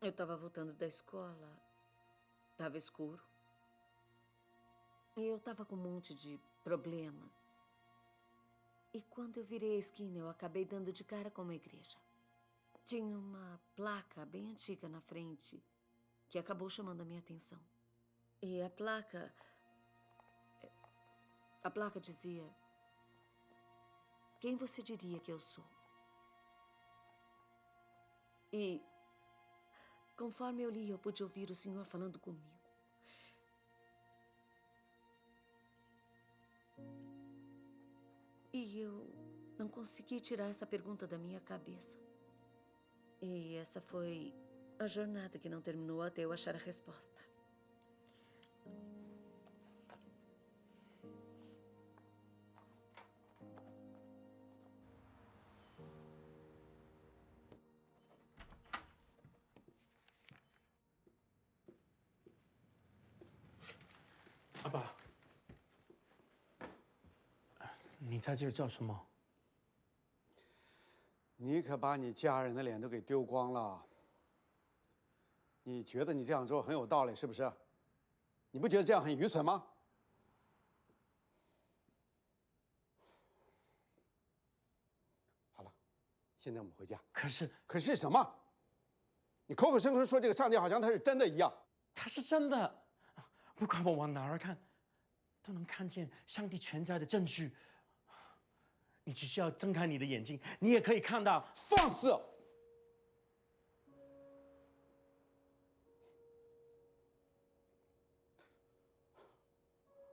Eu estava voltando da escola. Estava escuro. E eu estava com um monte de problemas. E quando eu virei a esquina, eu acabei dando de cara com uma igreja. Tinha uma placa bem antiga na frente que acabou chamando a minha atenção. E a placa dizia: quem você diria que eu sou? E conforme eu li, eu pude ouvir o Senhor falando comigo. E eu não consegui tirar essa pergunta da minha cabeça. E essa foi a jornada que não terminou até eu achar a resposta. 阿爸，你在这儿做什么？你可把你家人的脸都给丢光了。你觉得你这样做很有道理，是不是？你不觉得这样很愚蠢吗？好了，现在我们回家。可是什么？你口口声声说这个上帝好像他是真的一样。他是真的，不管我往哪儿看，都能看见上帝存在的证据。你只需要睁开你的眼睛，你也可以看到。放肆！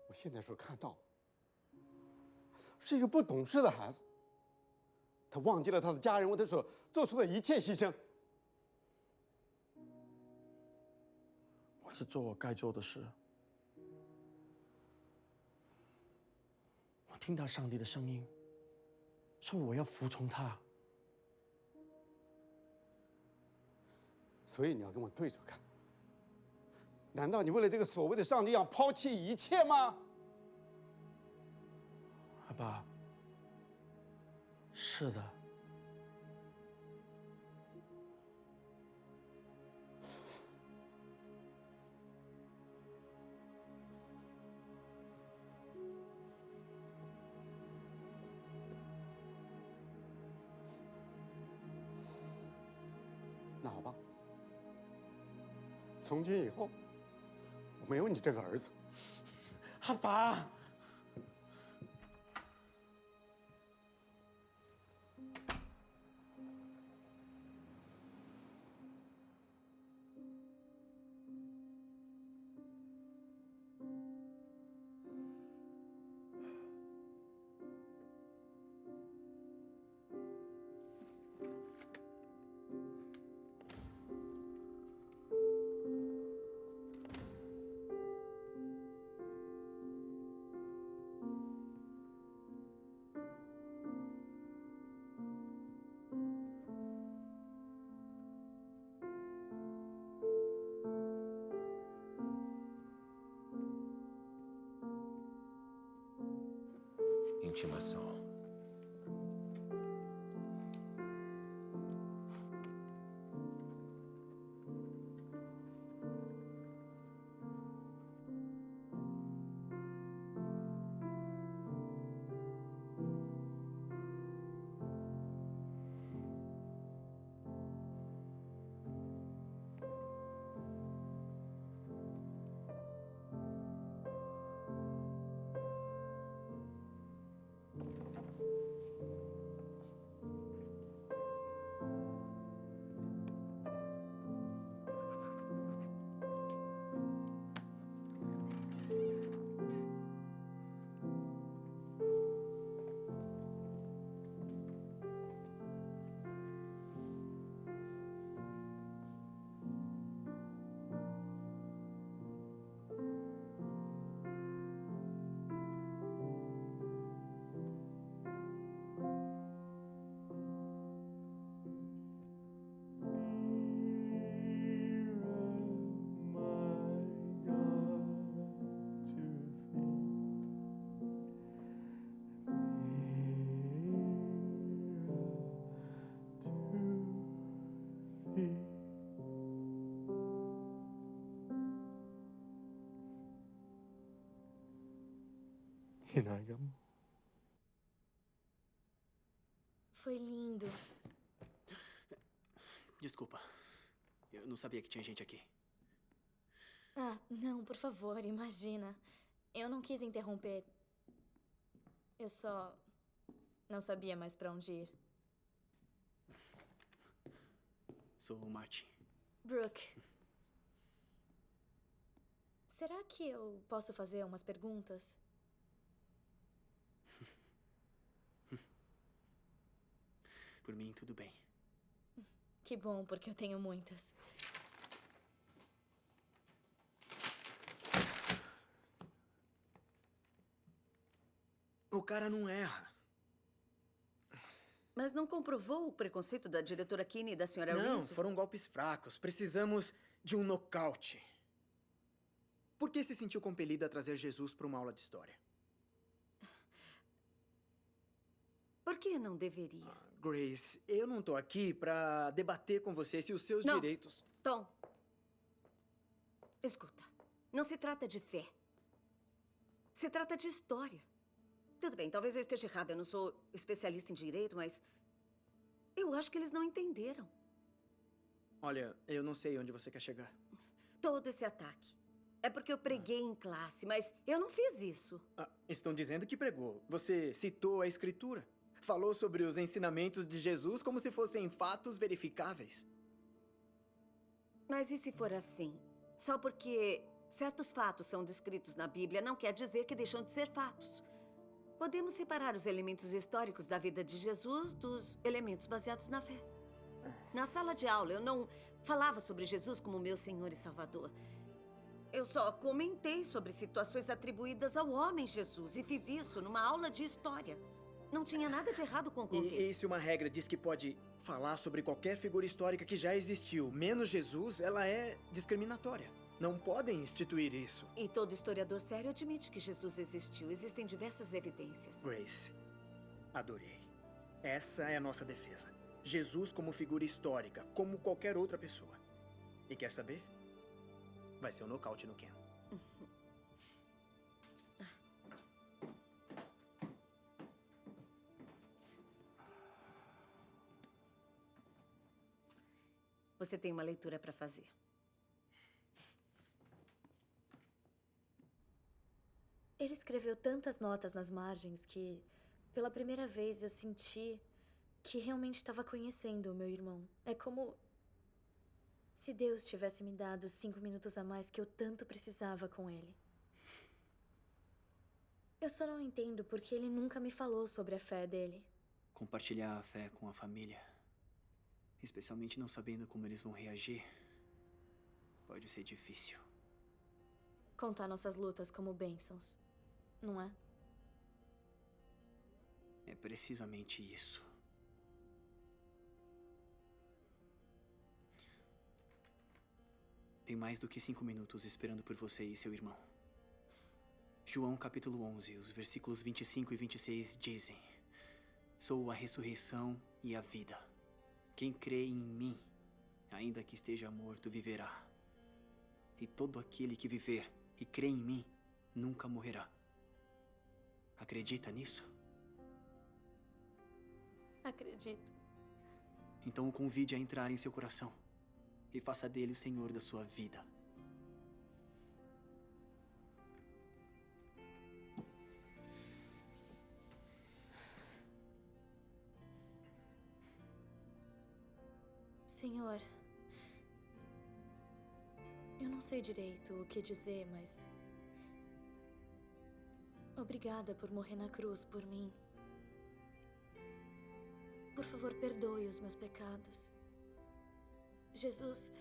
我现在所看到，是一个不懂事的孩子。他忘记了他的家人为他所做出的一切牺牲。我是做我该做的事。我听到上帝的声音，说我要服从他。所以你要跟我对着干。难道你为了这个所谓的上帝要抛弃一切吗？阿爸，是的。那好吧，从今以后，我没有你这个儿子。阿爸。Intimação. Foi lindo. Desculpa. Eu não sabia que tinha gente aqui. Ah, não, por favor, imagina. Eu não quis interromper. Eu só não sabia mais pra onde ir. Sou o Martin. Brooke. Será que eu posso fazer umas perguntas? Por mim, tudo bem. Que bom, porque eu tenho muitas. O cara não erra. Mas não comprovou o preconceito da diretora Kinney e da senhora Não, Wilson? foram golpes fracos. Precisamos de um nocaute. Por que se sentiu compelida a trazer Jesus para uma aula de história? Por que não deveria? Grace, eu não tô aqui pra debater com você se os seus direitos... Tom, escuta. Não se trata de fé. Se trata de história. Tudo bem, talvez eu esteja errada. Eu não sou especialista em direito, mas... eu acho que eles não entenderam. Olha, eu não sei onde você quer chegar. Todo esse ataque. É porque eu preguei em classe, mas eu não fiz isso. Estão dizendo que pregou. Você citou a Escritura. Falou sobre os ensinamentos de Jesus como se fossem fatos verificáveis. Mas e se for assim? Só porque certos fatos são descritos na Bíblia não quer dizer que deixam de ser fatos. Podemos separar os elementos históricos da vida de Jesus dos elementos baseados na fé. Na sala de aula, eu não falava sobre Jesus como meu Senhor e Salvador. Eu só comentei sobre situações atribuídas ao homem Jesus e fiz isso numa aula de história. Não tinha nada de errado com o contexto. E se uma regra diz que pode falar sobre qualquer figura histórica que já existiu, menos Jesus, ela é discriminatória. Não podem instituir isso. E todo historiador sério admite que Jesus existiu. Existem diversas evidências. Grace, adorei. Essa é a nossa defesa. Jesus como figura histórica, como qualquer outra pessoa. E quer saber? Vai ser um nocaute no Ken. Você tem uma leitura para fazer. Ele escreveu tantas notas nas margens que, pela primeira vez, eu senti que realmente estava conhecendo o meu irmão. É como se Deus tivesse me dado 5 minutos a mais que eu tanto precisava com ele. Eu só não entendo porque ele nunca me falou sobre a fé dele. Compartilhar a fé com a família, especialmente não sabendo como eles vão reagir, pode ser difícil. Contar nossas lutas como bênçãos, não é? É precisamente isso. Tem mais do que 5 minutos esperando por você e seu irmão. João capítulo 11, os versículos 25 e 26 dizem: Sou a ressurreição e a vida. Quem crê em mim, ainda que esteja morto, viverá. E todo aquele que viver e crê em mim, nunca morrerá. Acredita nisso? Acredito. Então o convide a entrar em seu coração e faça dele o Senhor da sua vida. Senhor, eu não sei direito o que dizer, mas... obrigada por morrer na cruz por mim. Por favor, perdoe os meus pecados. Jesus,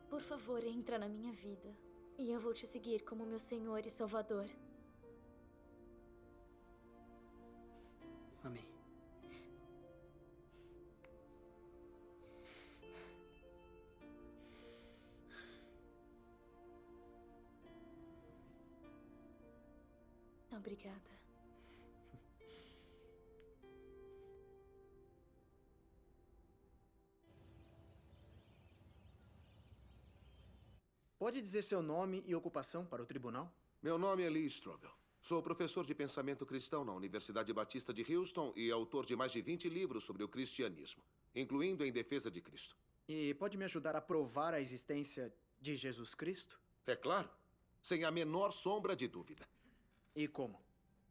por favor, entra na minha vida e eu vou te seguir como meu Senhor e Salvador. Amém. Obrigada. Pode dizer seu nome e ocupação para o tribunal? Meu nome é Lee Strobel. Sou professor de pensamento cristão na Universidade Batista de Houston e autor de mais de 20 livros sobre o cristianismo, incluindo Em Defesa de Cristo. E pode me ajudar a provar a existência de Jesus Cristo? É claro, sem a menor sombra de dúvida. E como?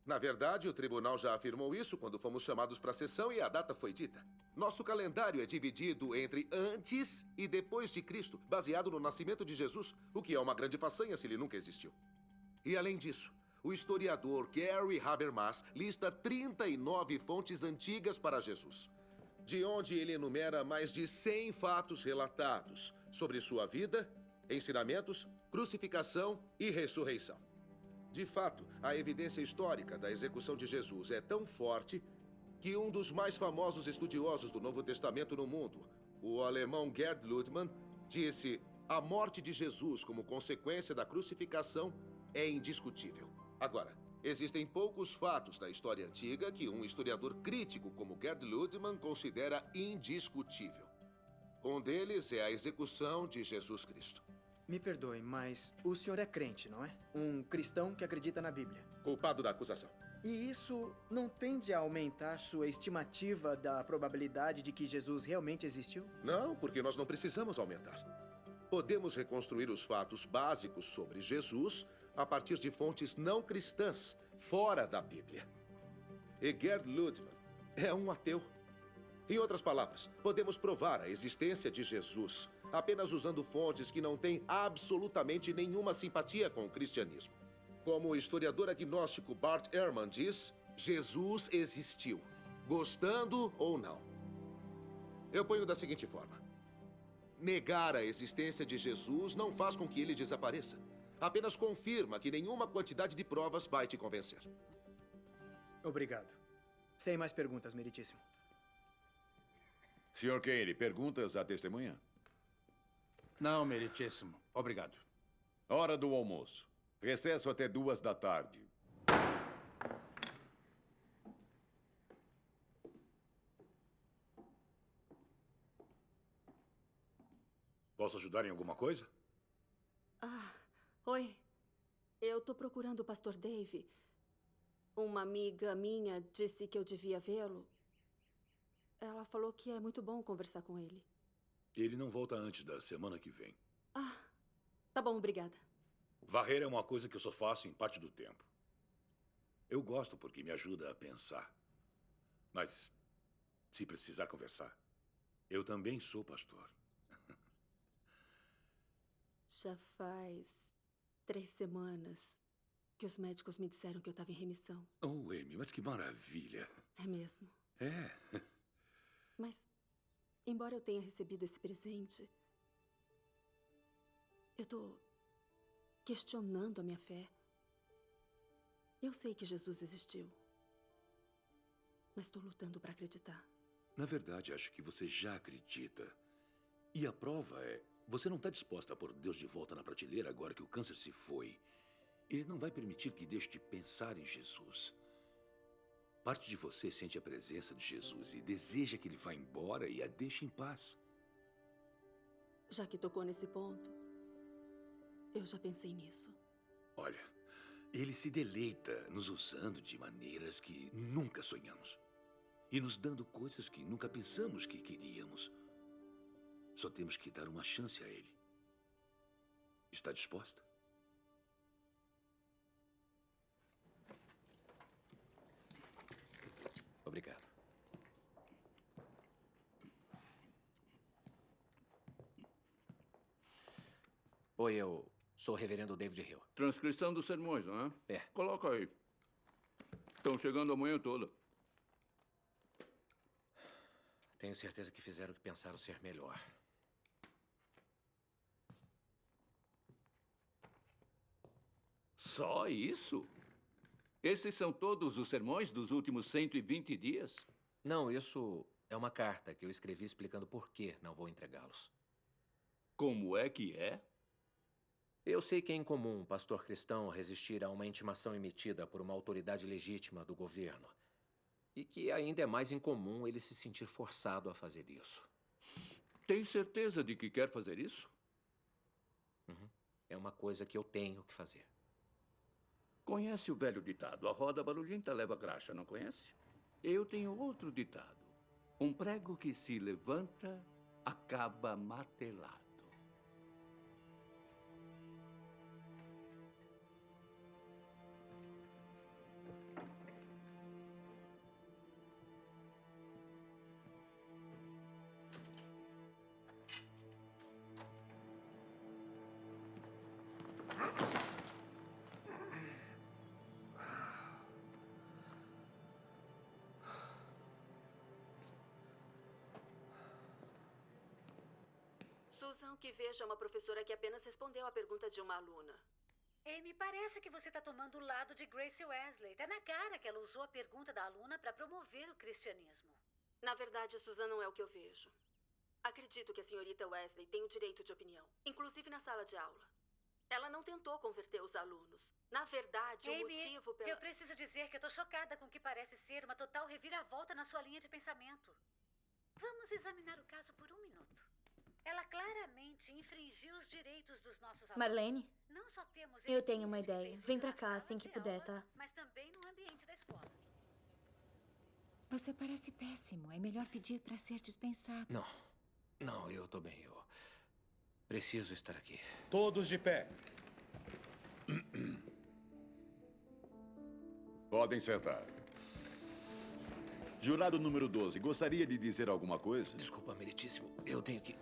Na verdade, o tribunal já afirmou isso quando fomos chamados para a sessão e a data foi dita. Nosso calendário é dividido entre antes e depois de Cristo, baseado no nascimento de Jesus, o que é uma grande façanha se ele nunca existiu. E além disso, o historiador Gary Habermas lista 39 fontes antigas para Jesus, de onde ele enumera mais de 100 fatos relatados sobre sua vida, ensinamentos, crucificação e ressurreição. De fato, a evidência histórica da execução de Jesus é tão forte que um dos mais famosos estudiosos do Novo Testamento no mundo, o alemão Gerd Lüttmann, disse: A morte de Jesus como consequência da crucificação é indiscutível. Agora, existem poucos fatos da história antiga que um historiador crítico como Gerd Ludemann considera indiscutível. Um deles é a execução de Jesus Cristo. Me perdoe, mas o senhor é crente, não é? Um cristão que acredita na Bíblia. Culpado da acusação. E isso não tende a aumentar sua estimativa da probabilidade de que Jesus realmente existiu? Não, porque nós não precisamos aumentar. Podemos reconstruir os fatos básicos sobre Jesus a partir de fontes não cristãs, fora da Bíblia. E Gerd Ludemann é um ateu. Em outras palavras, podemos provar a existência de Jesus apenas usando fontes que não têm absolutamente nenhuma simpatia com o cristianismo. Como o historiador agnóstico Bart Ehrman diz, Jesus existiu, gostando ou não. Eu ponho da seguinte forma. Negar a existência de Jesus não faz com que ele desapareça. Apenas confirma que nenhuma quantidade de provas vai te convencer. Obrigado. Sem mais perguntas, meritíssimo. Sr. Kane, perguntas à testemunha? Não, meritíssimo. Obrigado. Hora do almoço. Recesso até 2 da tarde. Posso ajudar em alguma coisa? Ah, oi. Eu tô procurando o pastor Dave. Uma amiga minha disse que eu devia vê-lo. Ela falou que é muito bom conversar com ele. Ele não volta antes da semana que vem. Ah, tá bom, obrigada. Varrer é uma coisa que eu só faço em parte do tempo. Eu gosto porque me ajuda a pensar. Mas, se precisar conversar, eu também sou pastor. Já faz 3 semanas que os médicos me disseram que eu estava em remissão. Oh, Amy, mas que maravilha. É mesmo. É. Mas, embora eu tenha recebido esse presente, eu tô questionando a minha fé. Eu sei que Jesus existiu, mas estou lutando para acreditar. Na verdade, acho que você já acredita. E a prova é, você não está disposta a pôr Deus de volta na prateleira agora que o câncer se foi. Ele não vai permitir que deixe de pensar em Jesus. Parte de você sente a presença de Jesus e deseja que ele vá embora e a deixe em paz. Já que tocou nesse ponto, eu já pensei nisso. Olha, ele se deleita nos usando de maneiras que nunca sonhamos. E nos dando coisas que nunca pensamos que queríamos. Só temos que dar uma chance a ele. Está disposta? Obrigado. Oi, eu sou o reverendo David Hill. Transcrição dos sermões, não é? É. Coloca aí. Estão chegando a manhã toda. Tenho certeza que fizeram o que pensaram ser melhor. Só isso? Esses são todos os sermões dos últimos 120 dias? Não, isso é uma carta que eu escrevi explicando por que não vou entregá-los. Como é que é? Eu sei que é incomum um pastor cristão resistir a uma intimação emitida por uma autoridade legítima do governo. E que ainda é mais incomum ele se sentir forçado a fazer isso. Tem certeza de que quer fazer isso? Uhum. É uma coisa que eu tenho que fazer. Conhece o velho ditado, a roda barulhenta leva graxa, não conhece? Eu tenho outro ditado. Um prego que se levanta, acaba martelado. Susan, que veja uma professora que apenas respondeu à pergunta de uma aluna. Amy, parece que você está tomando o lado de Grace Wesley. Tá na cara que ela usou a pergunta da aluna para promover o cristianismo. Na verdade, Susan, não é o que eu vejo. Acredito que a senhorita Wesley tem o direito de opinião, inclusive na sala de aula. Ela não tentou converter os alunos. Na verdade, o Amy, motivo pela... eu preciso dizer que eu tô chocada com o que parece ser uma total reviravolta na sua linha de pensamento. Vamos examinar o caso por um minuto. Ela claramente infringiu os direitos dos nossos alunos. Marlene, Não só temos eu tenho uma evidências de ideia. que Vem fez pra isso cá na assim sala que de puder, aula, tá? mas também no ambiente da escola. Você parece péssimo. É melhor pedir para ser dispensado. Não, eu tô bem. Eu preciso estar aqui. Todos de pé. Podem sentar. Jurado número 12, gostaria de dizer alguma coisa? Desculpa, meritíssimo. Eu tenho que...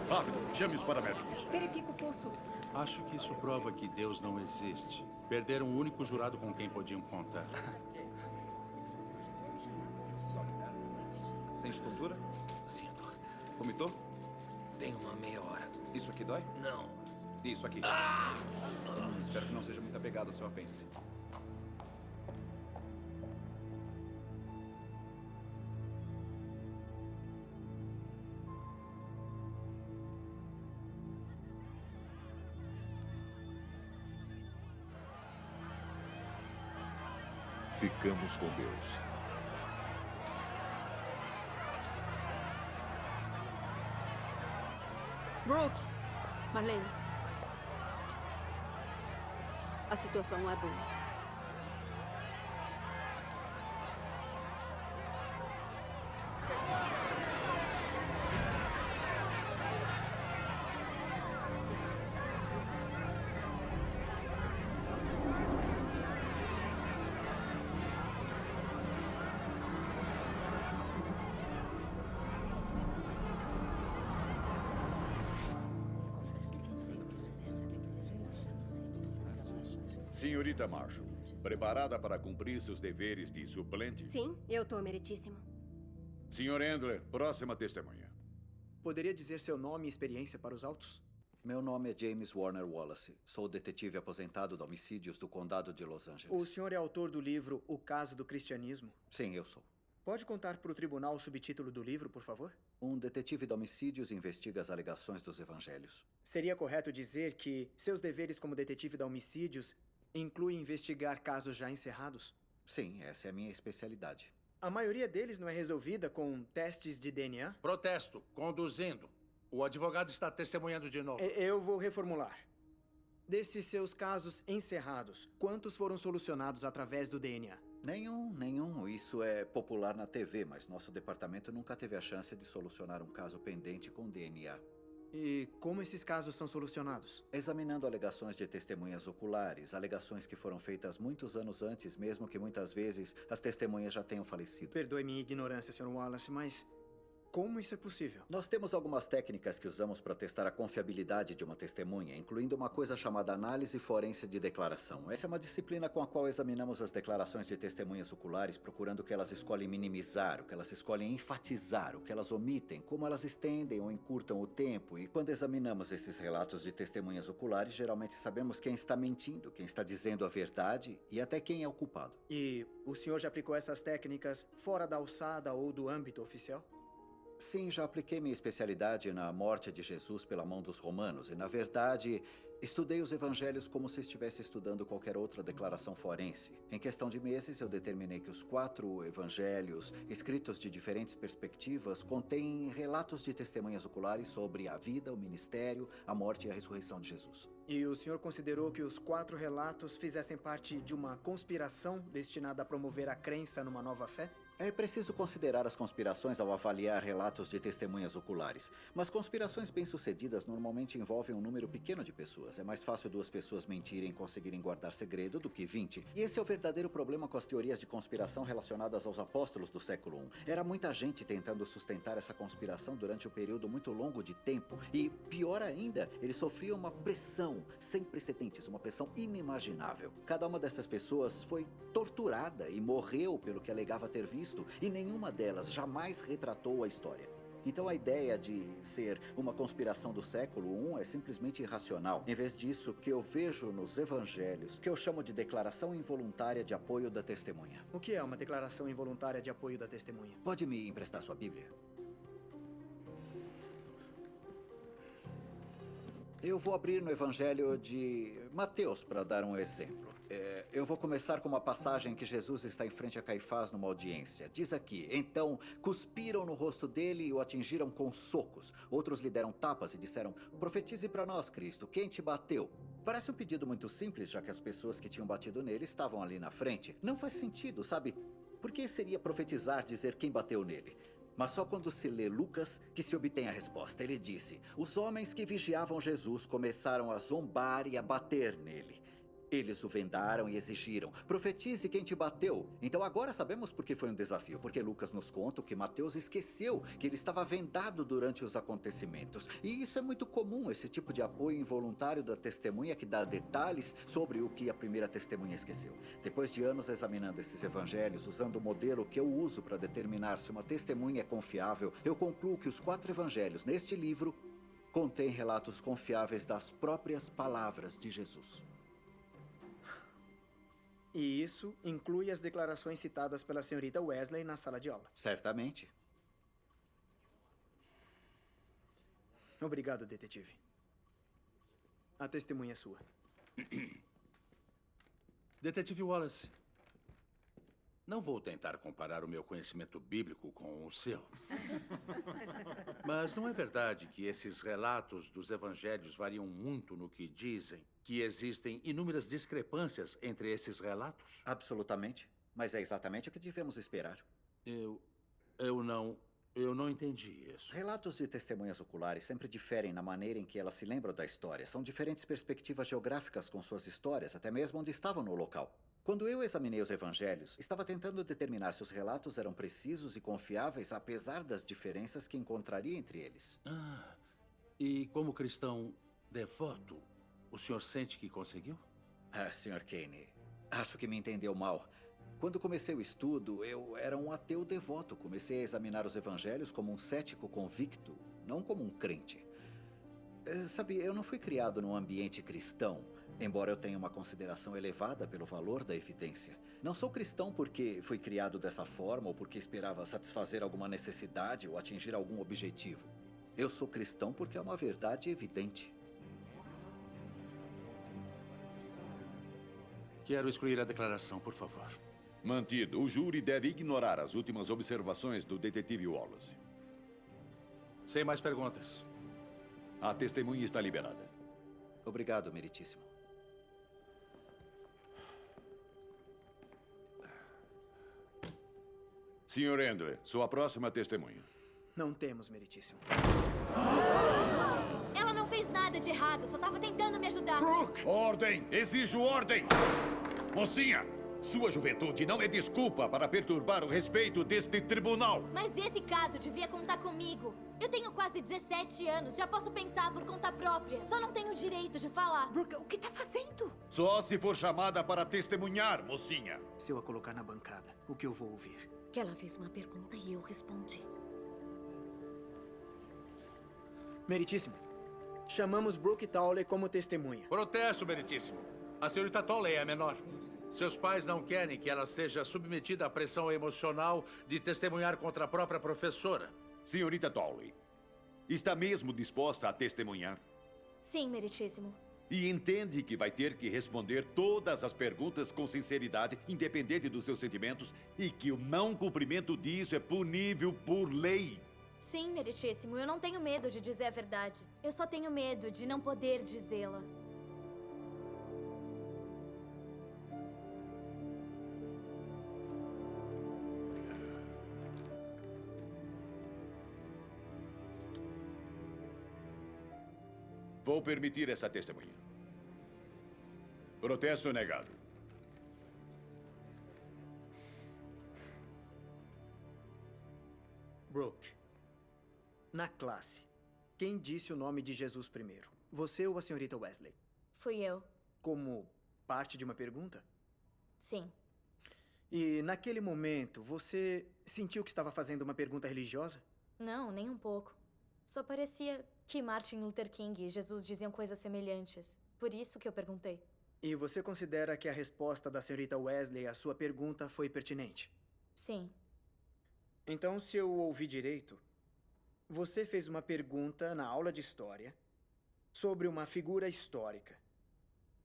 Rápido, chame os paramédicos. Verifica o pulso. Acho que isso prova que Deus não existe. Perderam o único jurado com quem podiam contar. Sente tontura? Sinto. Vomitou? Tem uma meia hora. Isso aqui dói? Não. Isso aqui. Espero que não seja muito apegado ao seu apêndice. Ficamos com Deus. Brooke! Marlene. A situação não é boa. Senhorita Marshall, preparada para cumprir seus deveres de suplente? Sim, eu tô, meritíssimo. Senhor Endler, próxima testemunha. Poderia dizer seu nome e experiência para os autos? Meu nome é James Warner Wallace. Sou detetive aposentado de homicídios do Condado de Los Angeles. O senhor é autor do livro O Caso do Cristianismo? Sim, eu sou. Pode contar para o tribunal o subtítulo do livro, por favor? Um detetive de homicídios investiga as alegações dos evangelhos. Seria correto dizer que seus deveres como detetive de homicídios incluem investigar casos já encerrados? Sim, essa é a minha especialidade. A maioria deles não é resolvida com testes de DNA? Protesto. Conduzindo. O advogado está testemunhando de novo. Eu vou reformular. Desses seus casos encerrados, quantos foram solucionados através do DNA? Nenhum. Isso é popular na TV, mas nosso departamento nunca teve a chance de solucionar um caso pendente com DNA. E como esses casos são solucionados? Examinando alegações de testemunhas oculares, alegações que foram feitas muitos anos antes, mesmo que muitas vezes as testemunhas já tenham falecido. Perdoe minha ignorância, Sr. Wallace, mas como isso é possível? Nós temos algumas técnicas que usamos para testar a confiabilidade de uma testemunha, incluindo uma coisa chamada análise forense de declaração. Essa é uma disciplina com a qual examinamos as declarações de testemunhas oculares, procurando o que elas escolhem minimizar, o que elas escolhem enfatizar, o que elas omitem, como elas estendem ou encurtam o tempo. E quando examinamos esses relatos de testemunhas oculares, geralmente sabemos quem está mentindo, quem está dizendo a verdade e até quem é o culpado. E o senhor já aplicou essas técnicas fora da alçada ou do âmbito oficial? Sim, já apliquei minha especialidade na morte de Jesus pela mão dos romanos e, na verdade, estudei os evangelhos como se estivesse estudando qualquer outra declaração forense. Em questão de meses, eu determinei que os 4 evangelhos, escritos de diferentes perspectivas, contêm relatos de testemunhas oculares sobre a vida, o ministério, a morte e a ressurreição de Jesus. E o senhor considerou que os 4 relatos fizessem parte de uma conspiração destinada a promover a crença numa nova fé? É preciso considerar as conspirações ao avaliar relatos de testemunhas oculares. Mas conspirações bem-sucedidas normalmente envolvem um número pequeno de pessoas. É mais fácil 2 pessoas mentirem e conseguirem guardar segredo do que 20. E esse é o verdadeiro problema com as teorias de conspiração relacionadas aos apóstolos do século I. Era muita gente tentando sustentar essa conspiração durante um período muito longo de tempo. E, pior ainda, eles sofriam uma pressão sem precedentes, uma pressão inimaginável. Cada uma dessas pessoas foi torturada e morreu pelo que alegava ter visto, e nenhuma delas jamais retratou a história. Então a ideia de ser uma conspiração do século I é simplesmente irracional. Em vez disso, o que eu vejo nos evangelhos, que eu chamo de declaração involuntária de apoio da testemunha. O que é uma declaração involuntária de apoio da testemunha? Pode me emprestar sua Bíblia? Eu vou abrir no Evangelho de Mateus para dar um exemplo. Eu vou começar com uma passagem que Jesus está em frente a Caifás numa audiência. Diz aqui: então cuspiram no rosto dele e o atingiram com socos. Outros lhe deram tapas e disseram: profetize para nós, Cristo, quem te bateu? Parece um pedido muito simples, já que as pessoas que tinham batido nele estavam ali na frente. Não faz sentido, sabe? Por que seria profetizar dizer quem bateu nele? Mas só quando se lê Lucas que se obtém a resposta. Ele disse: os homens que vigiavam Jesus começaram a zombar e a bater nele. Eles o vendaram e exigiram: profetize quem te bateu. Então agora sabemos por que foi um desafio. Porque Lucas nos conta que Mateus esqueceu que ele estava vendado durante os acontecimentos. E isso é muito comum, esse tipo de apoio involuntário da testemunha que dá detalhes sobre o que a primeira testemunha esqueceu. Depois de anos examinando esses evangelhos, usando o modelo que eu uso para determinar se uma testemunha é confiável, eu concluo que os 4 evangelhos neste livro contêm relatos confiáveis das próprias palavras de Jesus. E isso inclui as declarações citadas pela senhorita Wesley na sala de aula. Certamente. Obrigado, detetive. A testemunha é sua. Detetive Wallace, não vou tentar comparar o meu conhecimento bíblico com o seu. Mas não é verdade que esses relatos dos evangelhos variam muito no que dizem? Que existem inúmeras discrepâncias entre esses relatos? Absolutamente. Mas é exatamente o que devemos esperar. Eu não entendi isso. Relatos de testemunhas oculares sempre diferem na maneira em que elas se lembram da história. São diferentes perspectivas geográficas com suas histórias, até mesmo onde estavam no local. Quando eu examinei os evangelhos, estava tentando determinar se os relatos eram precisos e confiáveis, apesar das diferenças que encontraria entre eles. E como cristão devoto, o senhor sente que conseguiu? Sr. Kane, acho que me entendeu mal. Quando comecei o estudo, eu era um ateu devoto. Comecei a examinar os evangelhos como um cético convicto, não como um crente. Sabe, eu não fui criado num ambiente cristão, embora eu tenha uma consideração elevada pelo valor da evidência. Não sou cristão porque fui criado dessa forma ou porque esperava satisfazer alguma necessidade ou atingir algum objetivo. Eu sou cristão porque é uma verdade evidente. Quero excluir a declaração, por favor. Mantido. O júri deve ignorar as últimas observações do detetive Wallace. Sem mais perguntas. A testemunha está liberada. Obrigado, meritíssimo. Sr. Andrew, sua próxima testemunha. Não temos, meritíssimo. Ela não fez nada de errado, só estava tentando me ajudar. Brooke! Ordem! Exijo ordem! Mocinha, sua juventude não é desculpa para perturbar o respeito deste tribunal. Mas esse caso devia contar comigo. Eu tenho quase 17 anos, já posso pensar por conta própria. Só não tenho o direito de falar. Brooke, o que tá fazendo? Só se for chamada para testemunhar, mocinha. Se eu a colocar na bancada, o que eu vou ouvir? Que ela fez uma pergunta e eu respondi. Meritíssimo, chamamos Brooke Towley como testemunha. Protesto, meritíssimo. A senhorita Towley é a menor. Seus pais não querem que ela seja submetida à pressão emocional de testemunhar contra a própria professora. Senhorita Towley, está mesmo disposta a testemunhar? Sim, meritíssimo. E entende que vai ter que responder todas as perguntas com sinceridade, independente dos seus sentimentos, e que o não cumprimento disso é punível por lei. Sim, meritíssimo. Eu não tenho medo de dizer a verdade. Eu só tenho medo de não poder dizê-la. Vou permitir essa testemunha. Protesto negado. Brooke, na classe, quem disse o nome de Jesus primeiro? Você ou a senhorita Wesley? Fui eu. Como parte de uma pergunta? Sim. E naquele momento, você sentiu que estava fazendo uma pergunta religiosa? Não, nem um pouco. Só parecia que Martin Luther King e Jesus diziam coisas semelhantes. Por isso que eu perguntei. E você considera que a resposta da senhorita Wesley à sua pergunta foi pertinente? Sim. Então, se eu ouvi direito, você fez uma pergunta na aula de história sobre uma figura histórica.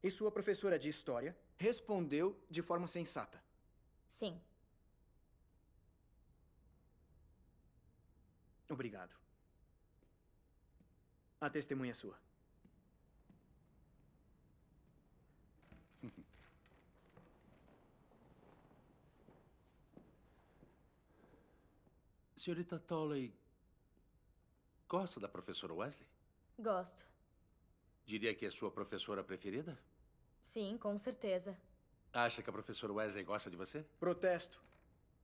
E sua professora de história respondeu de forma sensata. Sim. Obrigado. A testemunha é sua. Senhorita Tolley, gosta da professora Wesley? Gosto. Diria que é sua professora preferida? Sim, com certeza. Acha que a professora Wesley gosta de você? Protesto.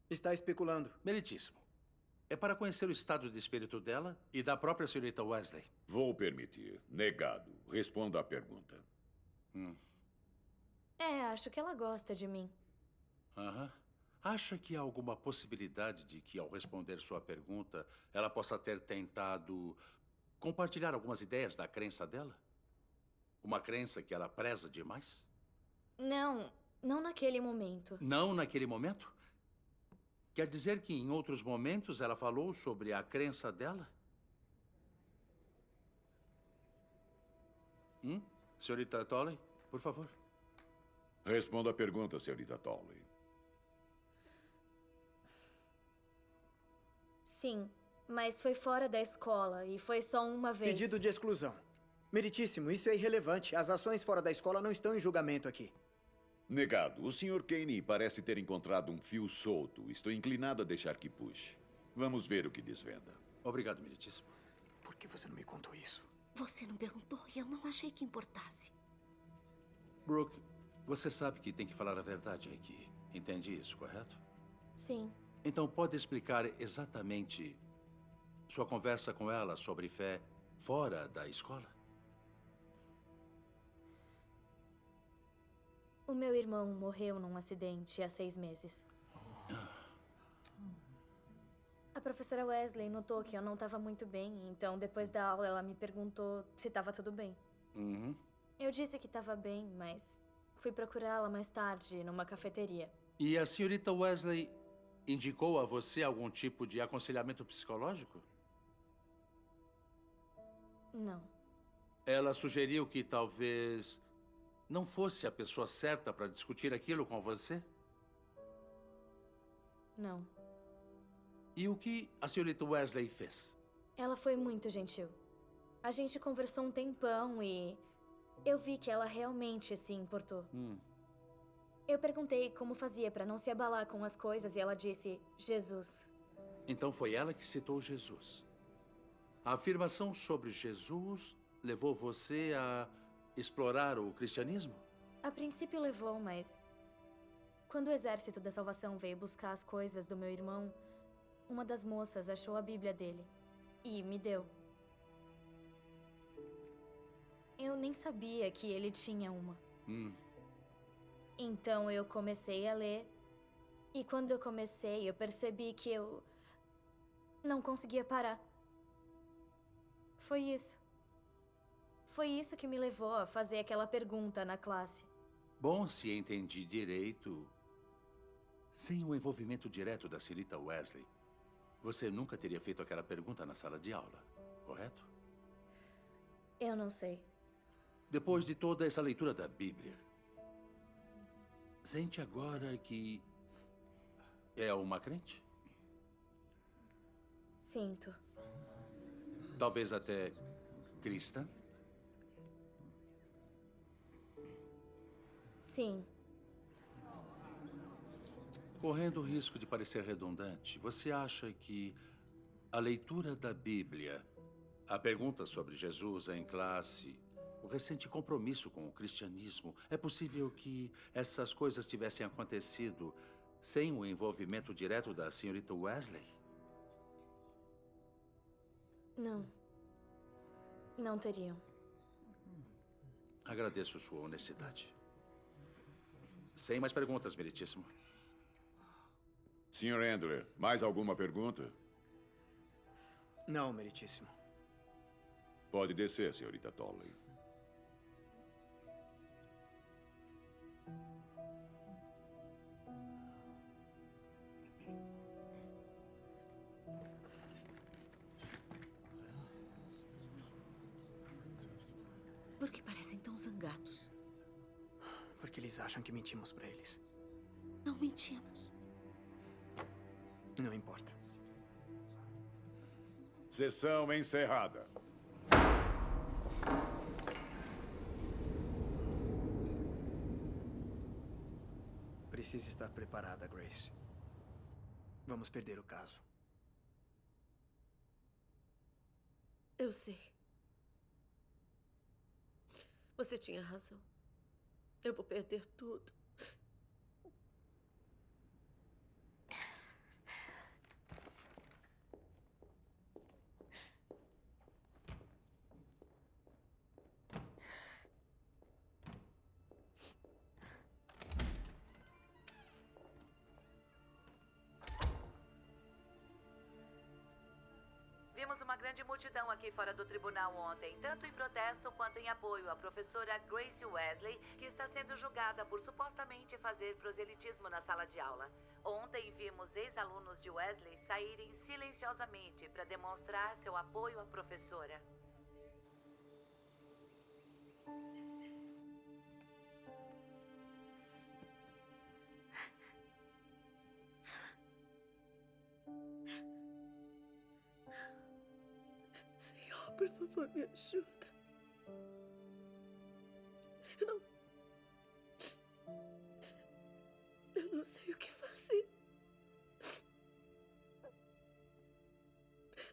Está especulando. Meritíssimo. É para conhecer o estado de espírito dela e da própria senhorita Wesley. Vou permitir. Negado. Responda à pergunta. Acho que ela gosta de mim. Aham. Acha que há alguma possibilidade de que, ao responder sua pergunta, ela possa ter tentado compartilhar algumas ideias da crença dela? Uma crença que ela preza demais? Não naquele momento. Não naquele momento? Quer dizer que em outros momentos ela falou sobre a crença dela? Senhorita Tolley, por favor. Responda a pergunta, senhorita Tolley. Sim, mas foi fora da escola e foi só uma vez. Pedido de exclusão. Meritíssimo, isso é irrelevante. As ações fora da escola não estão em julgamento aqui. Negado. O Sr. Kane parece ter encontrado um fio solto. Estou inclinado a deixar que puxe. Vamos ver o que desvenda. Obrigado, meritíssimo. Por que você não me contou isso? Você não perguntou e eu não achei que importasse. Brooke, você sabe que tem que falar a verdade aqui. Entende isso, correto? Sim. Então pode explicar exatamente sua conversa com ela sobre fé fora da escola? O meu irmão morreu num acidente há 6 meses. A professora Wesley notou que eu não estava muito bem, então depois da aula ela me perguntou se estava tudo bem. Eu disse que estava bem, mas fui procurá-la mais tarde numa cafeteria. E a senhorita Wesley indicou a você algum tipo de aconselhamento psicológico? Não. Ela sugeriu que talvez não fosse a pessoa certa para discutir aquilo com você? Não. E o que a senhorita Wesley fez? Ela foi muito gentil. A gente conversou um tempão e eu vi que ela realmente se importou. Eu perguntei como fazia para não se abalar com as coisas e ela disse Jesus. Então foi ela que citou Jesus. A afirmação sobre Jesus levou você a explorar o cristianismo? A princípio levou, mas quando o Exército da Salvação veio buscar as coisas do meu irmão, uma das moças achou a Bíblia dele e me deu. Eu nem sabia que ele tinha uma. Então eu comecei a ler. E quando eu comecei, eu percebi que eu não conseguia parar. Foi isso. Foi isso que me levou a fazer aquela pergunta na classe. Bom, se entendi direito, sem o envolvimento direto da senhorita Wesley, você nunca teria feito aquela pergunta na sala de aula, correto? Eu não sei. Depois de toda essa leitura da Bíblia, sente agora que é uma crente? Sinto. Talvez até cristã? Sim. Correndo o risco de parecer redundante, você acha que a leitura da Bíblia, a pergunta sobre Jesus em classe, o recente compromisso com o cristianismo, é possível que essas coisas tivessem acontecido sem o envolvimento direto da senhorita Wesley? Não. Não teriam. Agradeço sua honestidade. Sem mais perguntas, meritíssimo. Sr. Andler, mais alguma pergunta? Não, meritíssimo. Pode descer, senhorita Tolley. Por que parecem tão zangados? Porque eles acham que mentimos pra eles. Não mentimos. Não importa. Sessão encerrada. Precisa estar preparada, Grace. Vamos perder o caso. Eu sei. Você tinha razão. Eu vou perder tudo. Vimos uma grande multidão aqui fora do tribunal ontem, tanto em protesto quanto em apoio à professora Grace Wesley, que está sendo julgada por supostamente fazer proselitismo na sala de aula. Ontem vimos ex-alunos de Wesley saírem silenciosamente para demonstrar seu apoio à professora. Senhor, por favor, me ajuda. Eu não sei o que fazer.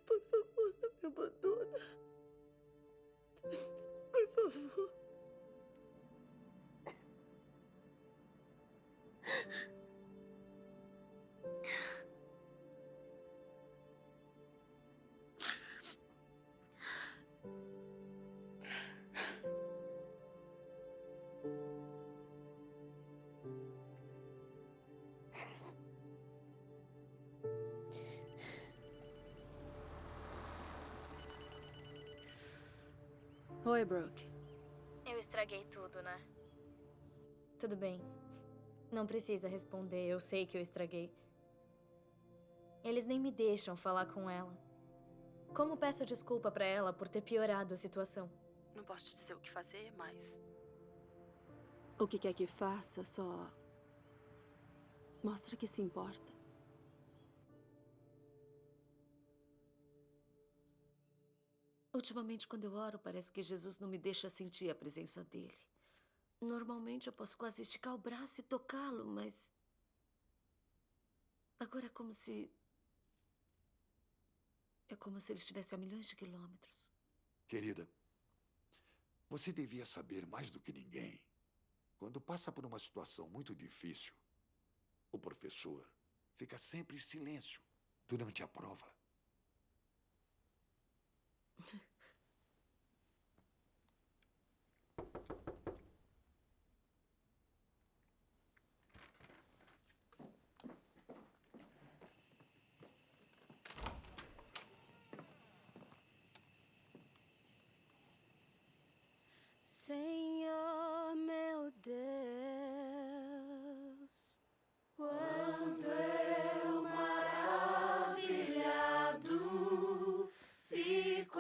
Por favor, não me abandona. Por favor. Oi, Brooke. Eu estraguei tudo, né? Tudo bem. Não precisa responder, eu sei que eu estraguei. Eles nem me deixam falar com ela. Como peço desculpa pra ela por ter piorado a situação? Não posso te dizer o que fazer, mas... O que quer que faça, só... mostra que se importa. Ultimamente, quando eu oro, parece que Jesus não me deixa sentir a presença dele. Normalmente, eu posso quase esticar o braço e tocá-lo, mas... agora é como se... é como se ele estivesse a milhões de quilômetros. Querida, você devia saber mais do que ninguém. Quando passa por uma situação muito difícil, o professor fica sempre em silêncio durante a prova. Senhor, meu Deus, quando eu maravilhado fico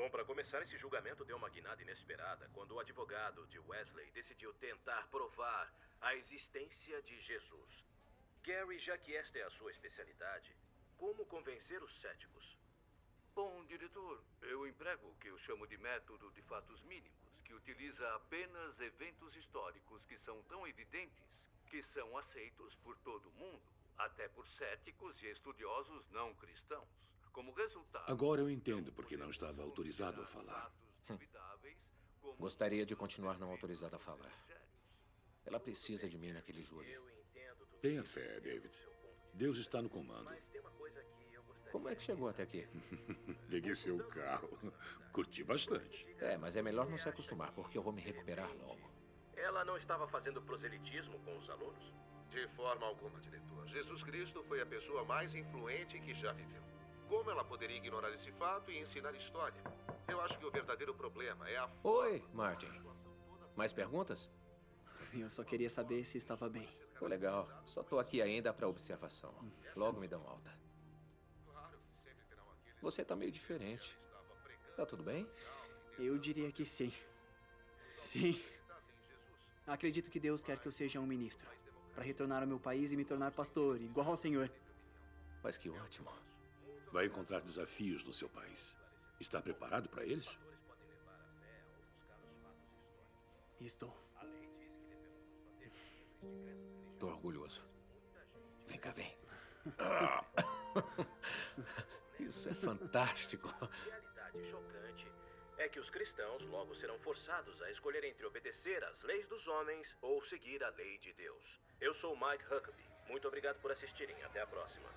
Bom, para começar, esse julgamento deu uma guinada inesperada quando o advogado de Wesley decidiu tentar provar a existência de Jesus. Gary, já que esta é a sua especialidade, como convencer os céticos? Bom, diretor, eu emprego o que eu chamo de método de fatos mínimos, que utiliza apenas eventos históricos que são tão evidentes que são aceitos por todo mundo, até por céticos e estudiosos não cristãos. Como resultado... Agora eu entendo por que não estava autorizado a falar. Gostaria de continuar não autorizado a falar. Ela precisa de mim naquele júri. Tenha fé, David. Deus está no comando. Como é que chegou até aqui? Peguei seu carro. Curti bastante. Mas é melhor não se acostumar, porque eu vou me recuperar logo. Ela não estava fazendo proselitismo com os alunos? De forma alguma, diretor. Jesus Cristo foi a pessoa mais influente que já viveu. Como ela poderia ignorar esse fato e ensinar história? Eu acho que o verdadeiro problema é a... Oi, Martin. Mais perguntas? Eu só queria saber se estava bem. Tô legal. Só tô aqui ainda para observação. Logo me dão alta. Você tá meio diferente. Tá tudo bem? Eu diria que sim. Sim. Acredito que Deus quer que eu seja um ministro, para retornar ao meu país e me tornar pastor, igual ao Senhor. Mas que ótimo. Vai encontrar desafios no seu país. Está preparado para eles? Estou. Tô orgulhoso. Vem cá, vem. Isso é fantástico. A realidade chocante é que os cristãos logo serão forçados a escolher entre obedecer às leis dos homens ou seguir a lei de Deus. Eu sou Mike Huckabee. Muito obrigado por assistirem. Até a próxima.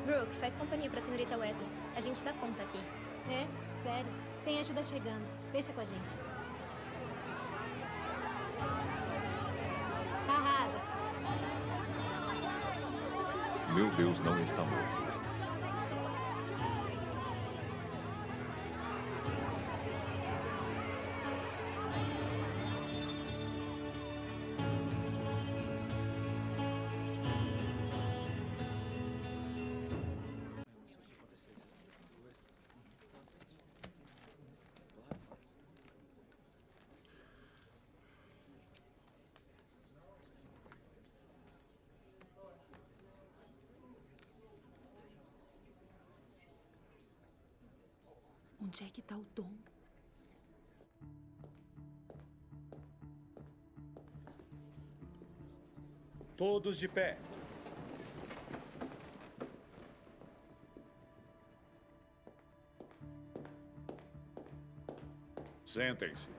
Brooke, faz companhia pra senhorita Wesley. A gente dá conta aqui. É? Sério? Tem ajuda chegando. Deixa com a gente. Arrasa. Meu Deus não está morto. Onde é que tá o Tom? Todos de pé. Sentem-se.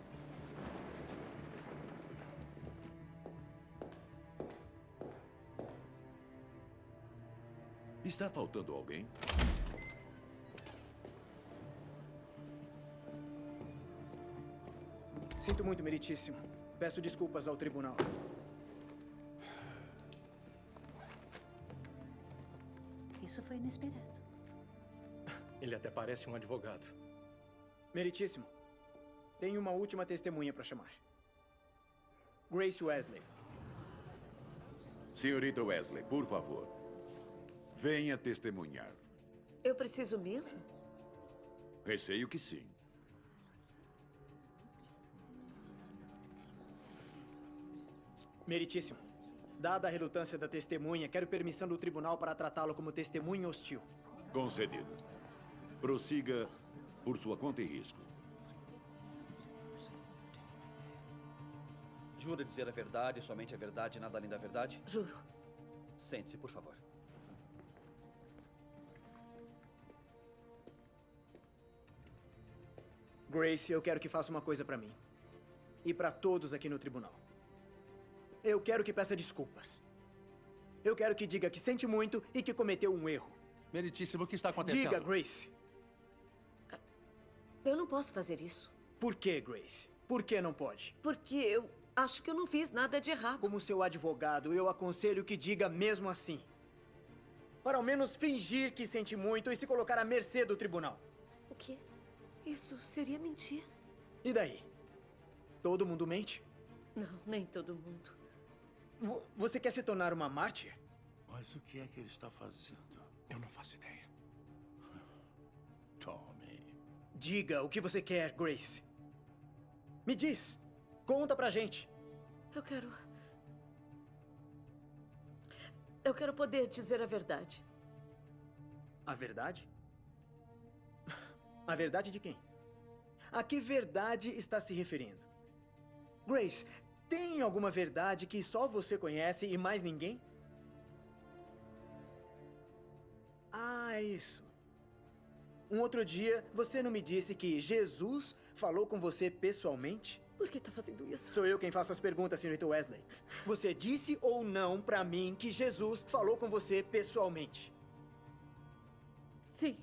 Está faltando alguém? Sinto muito, meritíssimo. Peço desculpas ao tribunal. Isso foi inesperado. Ele até parece um advogado. Meritíssimo, tenho uma última testemunha para chamar. Grace Wesley. Senhorita Wesley, por favor. Venha testemunhar. Eu preciso mesmo? Receio que sim. Meritíssimo, dada a relutância da testemunha, quero permissão do tribunal para tratá-lo como testemunha hostil. Concedido. Prossiga por sua conta e risco. Jura dizer a verdade, somente a verdade e nada além da verdade? Juro. Sente-se, por favor. Grace, eu quero que faça uma coisa para mim. E para todos aqui no tribunal. Eu quero que peça desculpas. Eu quero que diga que sente muito e que cometeu um erro. Meritíssimo, o que está acontecendo? Diga, Grace. Eu não posso fazer isso. Por que, Grace? Por que não pode? Porque eu acho que eu não fiz nada de errado. Como seu advogado, eu aconselho que diga mesmo assim. Para ao menos fingir que sente muito e se colocar à mercê do tribunal. O quê? Isso seria mentir. E daí? Todo mundo mente? Não, nem todo mundo. Você quer se tornar uma mártir? Mas o que é que ele está fazendo? Eu não faço ideia. Tommy. Diga o que você quer, Grace. Me diz. Conta pra gente. Eu quero poder dizer a verdade. A verdade? A verdade de quem? A que verdade está se referindo? Grace, tem alguma verdade que só você conhece e mais ninguém? Ah, isso. Um outro dia, você não me disse que Jesus falou com você pessoalmente? Por que tá fazendo isso? Sou eu quem faço as perguntas, senhorita Wesley. Você disse ou não pra mim que Jesus falou com você pessoalmente? Sim.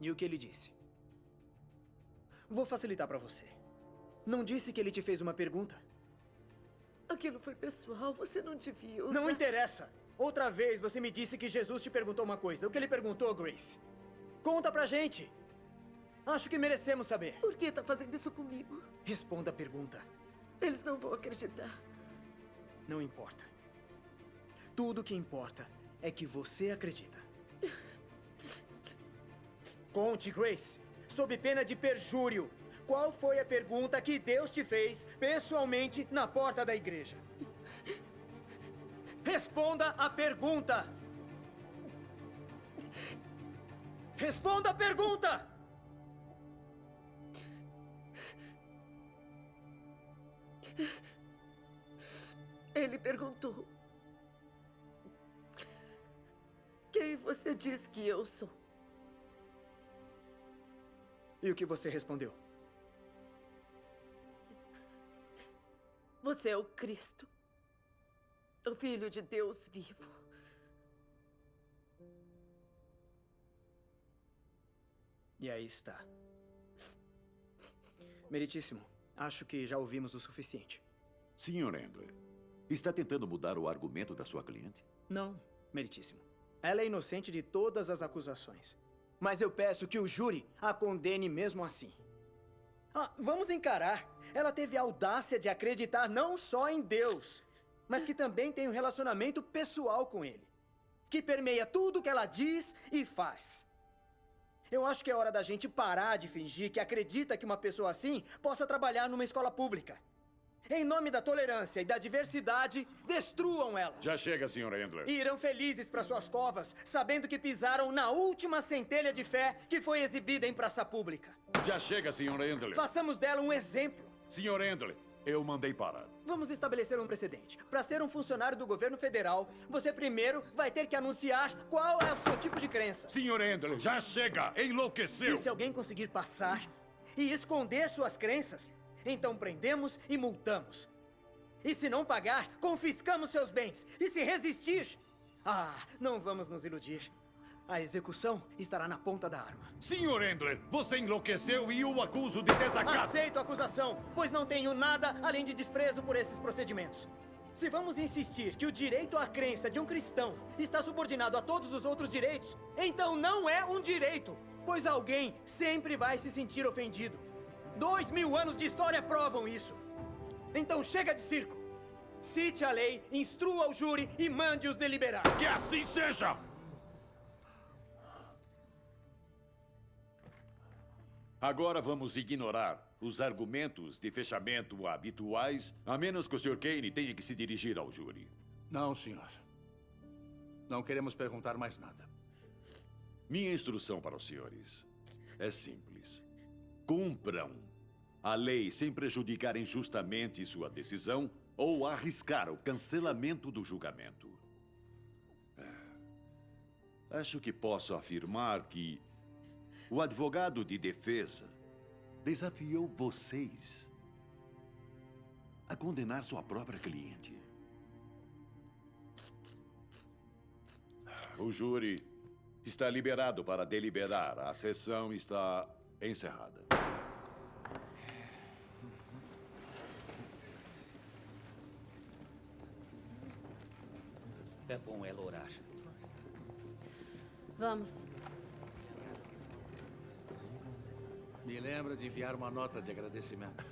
E o que ele disse? Vou facilitar pra você. Não disse que ele te fez uma pergunta? Aquilo foi pessoal, você não devia usar... Não interessa. Outra vez você me disse que Jesus te perguntou uma coisa. O que ele perguntou, Grace? Conta pra gente. Acho que merecemos saber. Por que tá fazendo isso comigo? Responda a pergunta. Eles não vão acreditar. Não importa. Tudo o que importa é que você acredita. Conte, Grace. Sob pena de perjúrio. Qual foi a pergunta que Deus te fez pessoalmente na porta da igreja? Responda a pergunta! Responda a pergunta! Ele perguntou: quem você diz que eu sou? E o que você respondeu? Você é o Cristo, o Filho de Deus vivo. E aí está. Meritíssimo, acho que já ouvimos o suficiente. Sr. Endler, está tentando mudar o argumento da sua cliente? Não, meritíssimo. Ela é inocente de todas as acusações. Mas eu peço que o júri a condene mesmo assim. Vamos encarar. Ela teve a audácia de acreditar não só em Deus, mas que também tem um relacionamento pessoal com Ele, que permeia tudo o que ela diz e faz. Eu acho que é hora da gente parar de fingir que acredita que uma pessoa assim possa trabalhar numa escola pública. Em nome da tolerância e da diversidade, destruam ela. Já chega, Sr. Endler. E irão felizes para suas covas, sabendo que pisaram na última centelha de fé que foi exibida em praça pública. Já chega, Sr. Endler. Façamos dela um exemplo. Sr. Endler, eu mandei parar. Vamos estabelecer um precedente. Para ser um funcionário do governo federal, você primeiro vai ter que anunciar qual é o seu tipo de crença. Sr. Endler, já chega! Enlouqueceu! E se alguém conseguir passar e esconder suas crenças, então prendemos e multamos. E se não pagar, confiscamos seus bens. E se resistir... não vamos nos iludir. A execução estará na ponta da arma. Sr. Endler, você enlouqueceu e o acuso de desacato. Aceito a acusação, pois não tenho nada além de desprezo por esses procedimentos. Se vamos insistir que o direito à crença de um cristão está subordinado a todos os outros direitos, então não é um direito, pois alguém sempre vai se sentir ofendido. 2000 anos de história provam isso. Então chega de circo. Cite a lei, instrua o júri e mande-os deliberar. Que assim seja! Agora vamos ignorar os argumentos de fechamento habituais, a menos que o Sr. Kane tenha que se dirigir ao júri. Não, senhor. Não queremos perguntar mais nada. Minha instrução para os senhores é simples. Cumpram a lei sem prejudicar injustamente sua decisão ou arriscar o cancelamento do julgamento. Acho que posso afirmar que o advogado de defesa desafiou vocês a condenar sua própria cliente. O júri está liberado para deliberar. A sessão está Encerrada. É bom ela orar. Vamos. Me lembra de enviar uma nota de agradecimento.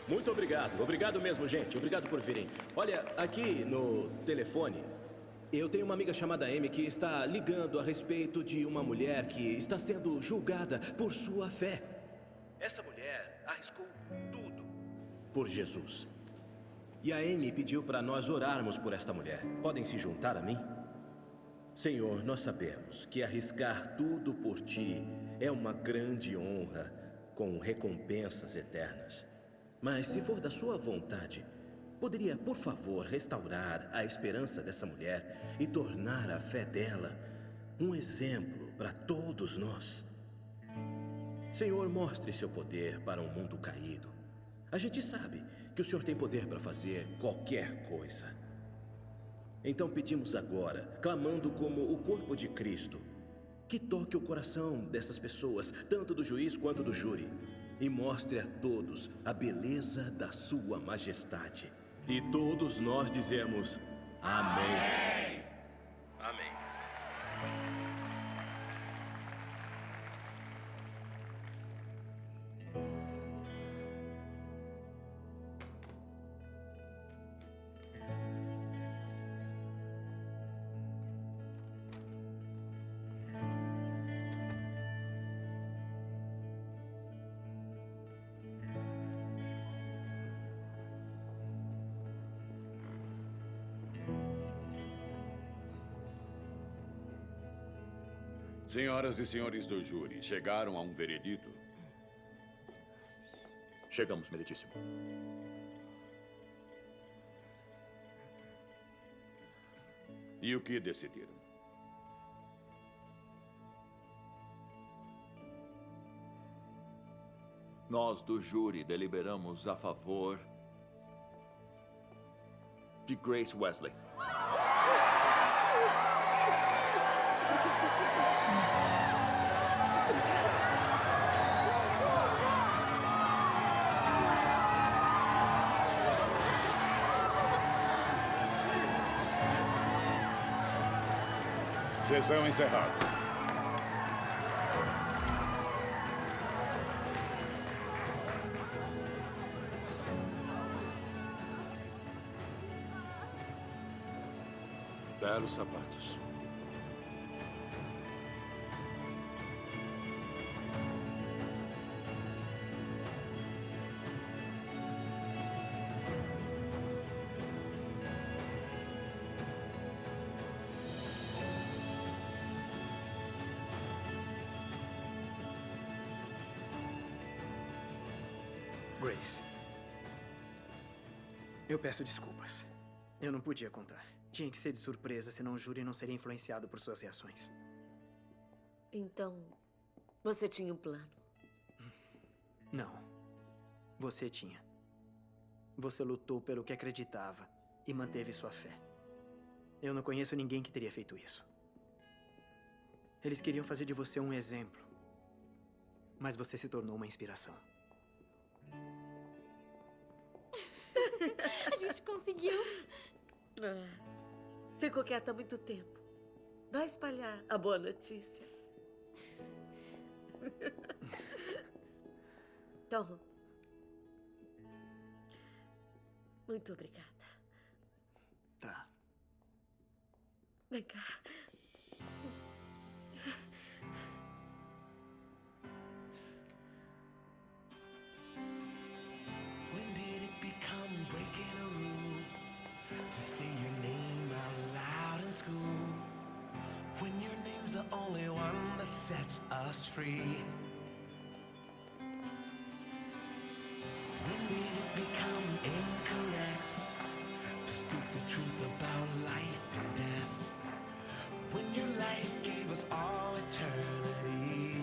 Muito obrigado. Obrigado mesmo, gente. Obrigado por virem. Olha, aqui no telefone, eu tenho uma amiga chamada Amy que está ligando a respeito de uma mulher que está sendo julgada por sua fé. Essa mulher arriscou tudo por Jesus. E a Amy pediu para nós orarmos por esta mulher. Podem se juntar a mim? Senhor, nós sabemos que arriscar tudo por Ti é uma grande honra com recompensas eternas. Mas, se for da sua vontade, poderia, por favor, restaurar a esperança dessa mulher e tornar a fé dela um exemplo para todos nós. Senhor, mostre seu poder para um mundo caído. A gente sabe que o Senhor tem poder para fazer qualquer coisa. Então pedimos agora, clamando como o corpo de Cristo, que toque o coração dessas pessoas, tanto do juiz quanto do júri, e mostre a todos a beleza da sua majestade. E todos nós dizemos amém. Amém. Senhoras e senhores do júri, chegaram a um veredito? Chegamos, meritíssimo. E o que decidiram? Nós do júri deliberamos a favor de Grace Wesley. Sessão encerrada. Belos sapatos. Grace, eu peço desculpas. Eu não podia contar. Tinha que ser de surpresa, senão o júri não seria influenciado por suas reações. Então, você tinha um plano? Não. Você tinha. Você lutou pelo que acreditava e manteve sua fé. Eu não conheço ninguém que teria feito isso. Eles queriam fazer de você um exemplo. Mas você se tornou uma inspiração. A gente conseguiu. Ficou quieta há muito tempo. Vai espalhar a boa notícia. Tom. Muito obrigada. Tá. Vem cá. When did it become breaking a rule to say your name out loud in school? When your name's the only one that sets us free. When did it become incorrect to speak the truth about life and death? When your life gave us all eternity.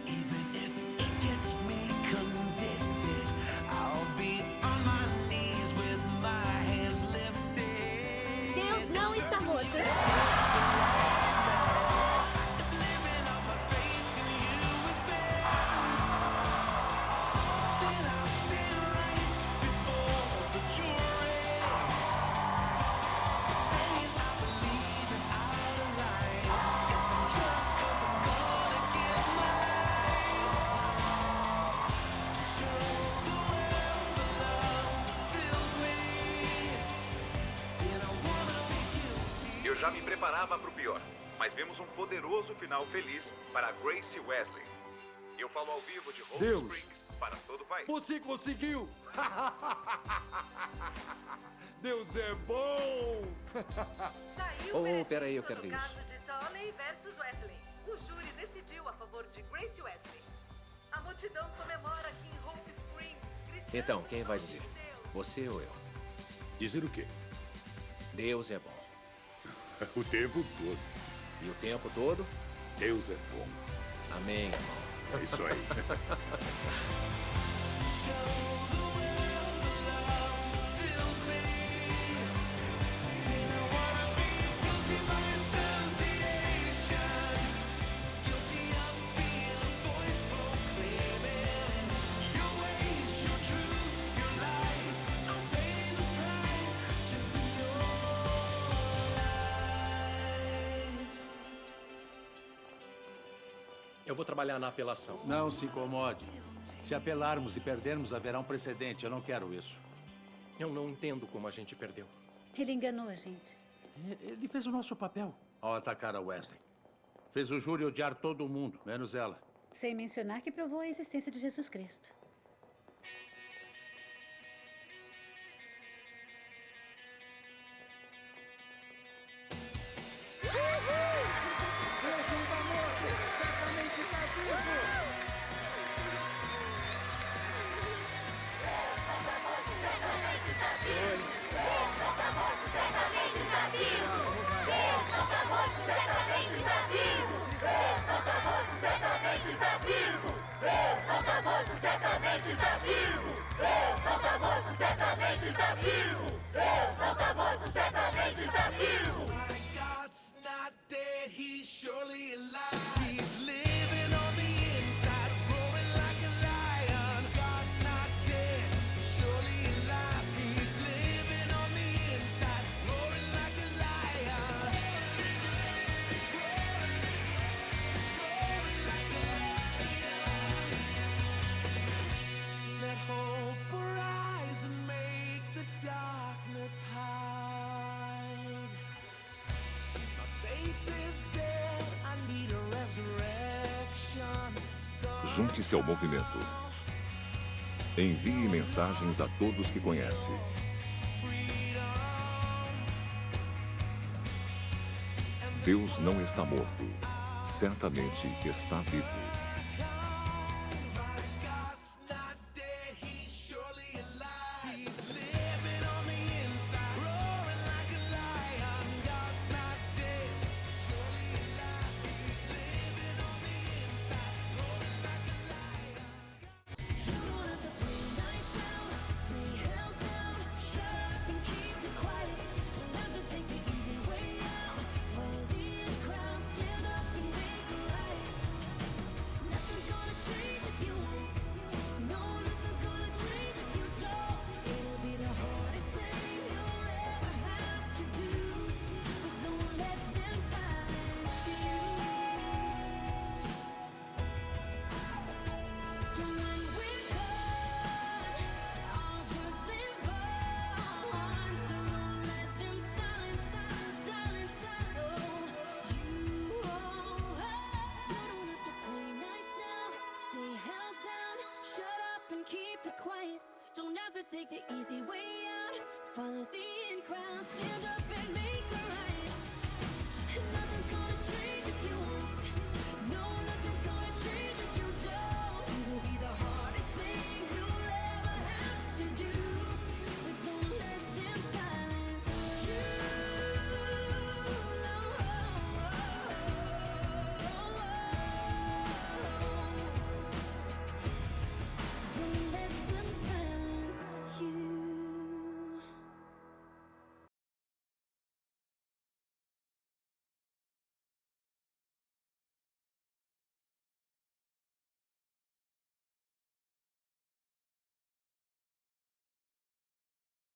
Even if it gets me convicted, I'll be on my knees with my hands lifted. Deus não está morto. Eu já me preparava para o pior, mas vimos um poderoso final feliz para Grace Wesley. Eu falo ao vivo de Hope Deus! Springs para todo o país. Você conseguiu! Deus é bom! Saiu Oh, veredito peraí, eu quero ver no isso. caso de Tolley versus Wesley. O júri decidiu a favor de Grace Wesley. A multidão comemora aqui em Hope Springs, gritando Então, quem vai em nome dizer? de Deus. Você ou eu? Dizer o quê? Deus é bom. O tempo todo. E o tempo todo? Deus é bom. Amém, irmão. É isso aí. Eu vou trabalhar na apelação. Não se incomode. Se apelarmos e perdermos, haverá um precedente. Eu não quero isso. Eu não entendo como a gente perdeu. Ele enganou a gente. Ele fez o nosso papel ao atacar a Wesley. Fez o júri odiar todo mundo, menos ela. Sem mencionar que provou a existência de Jesus Cristo. Deus não tá morto! Certamente tá vivo! Deus não tá morto! Certamente tá vivo! Deus não tá morto! Certamente tá vivo! Deus não tá morto! Certamente tá vivo! Deus não tá morto! Certamente tá vivo! Deus não tá morto! Certamente tá vivo! Deus não tá morto! Certamente tá vivo! Deus não tá morto! Certamente tá vivo! My God's not dead, he's surely alive. He's living on the inside, roaring like a lion. God's not dead, he's surely alive. He's living on the inside, roaring like a lion. He's roaring like a lion. Let hope arise and make the darkness hide. My faith is dead, I need a resurrection. Junte-se ao movimento. Envie mensagens a todos que conhece. Deus não está morto. Certamente está vivo. Follow the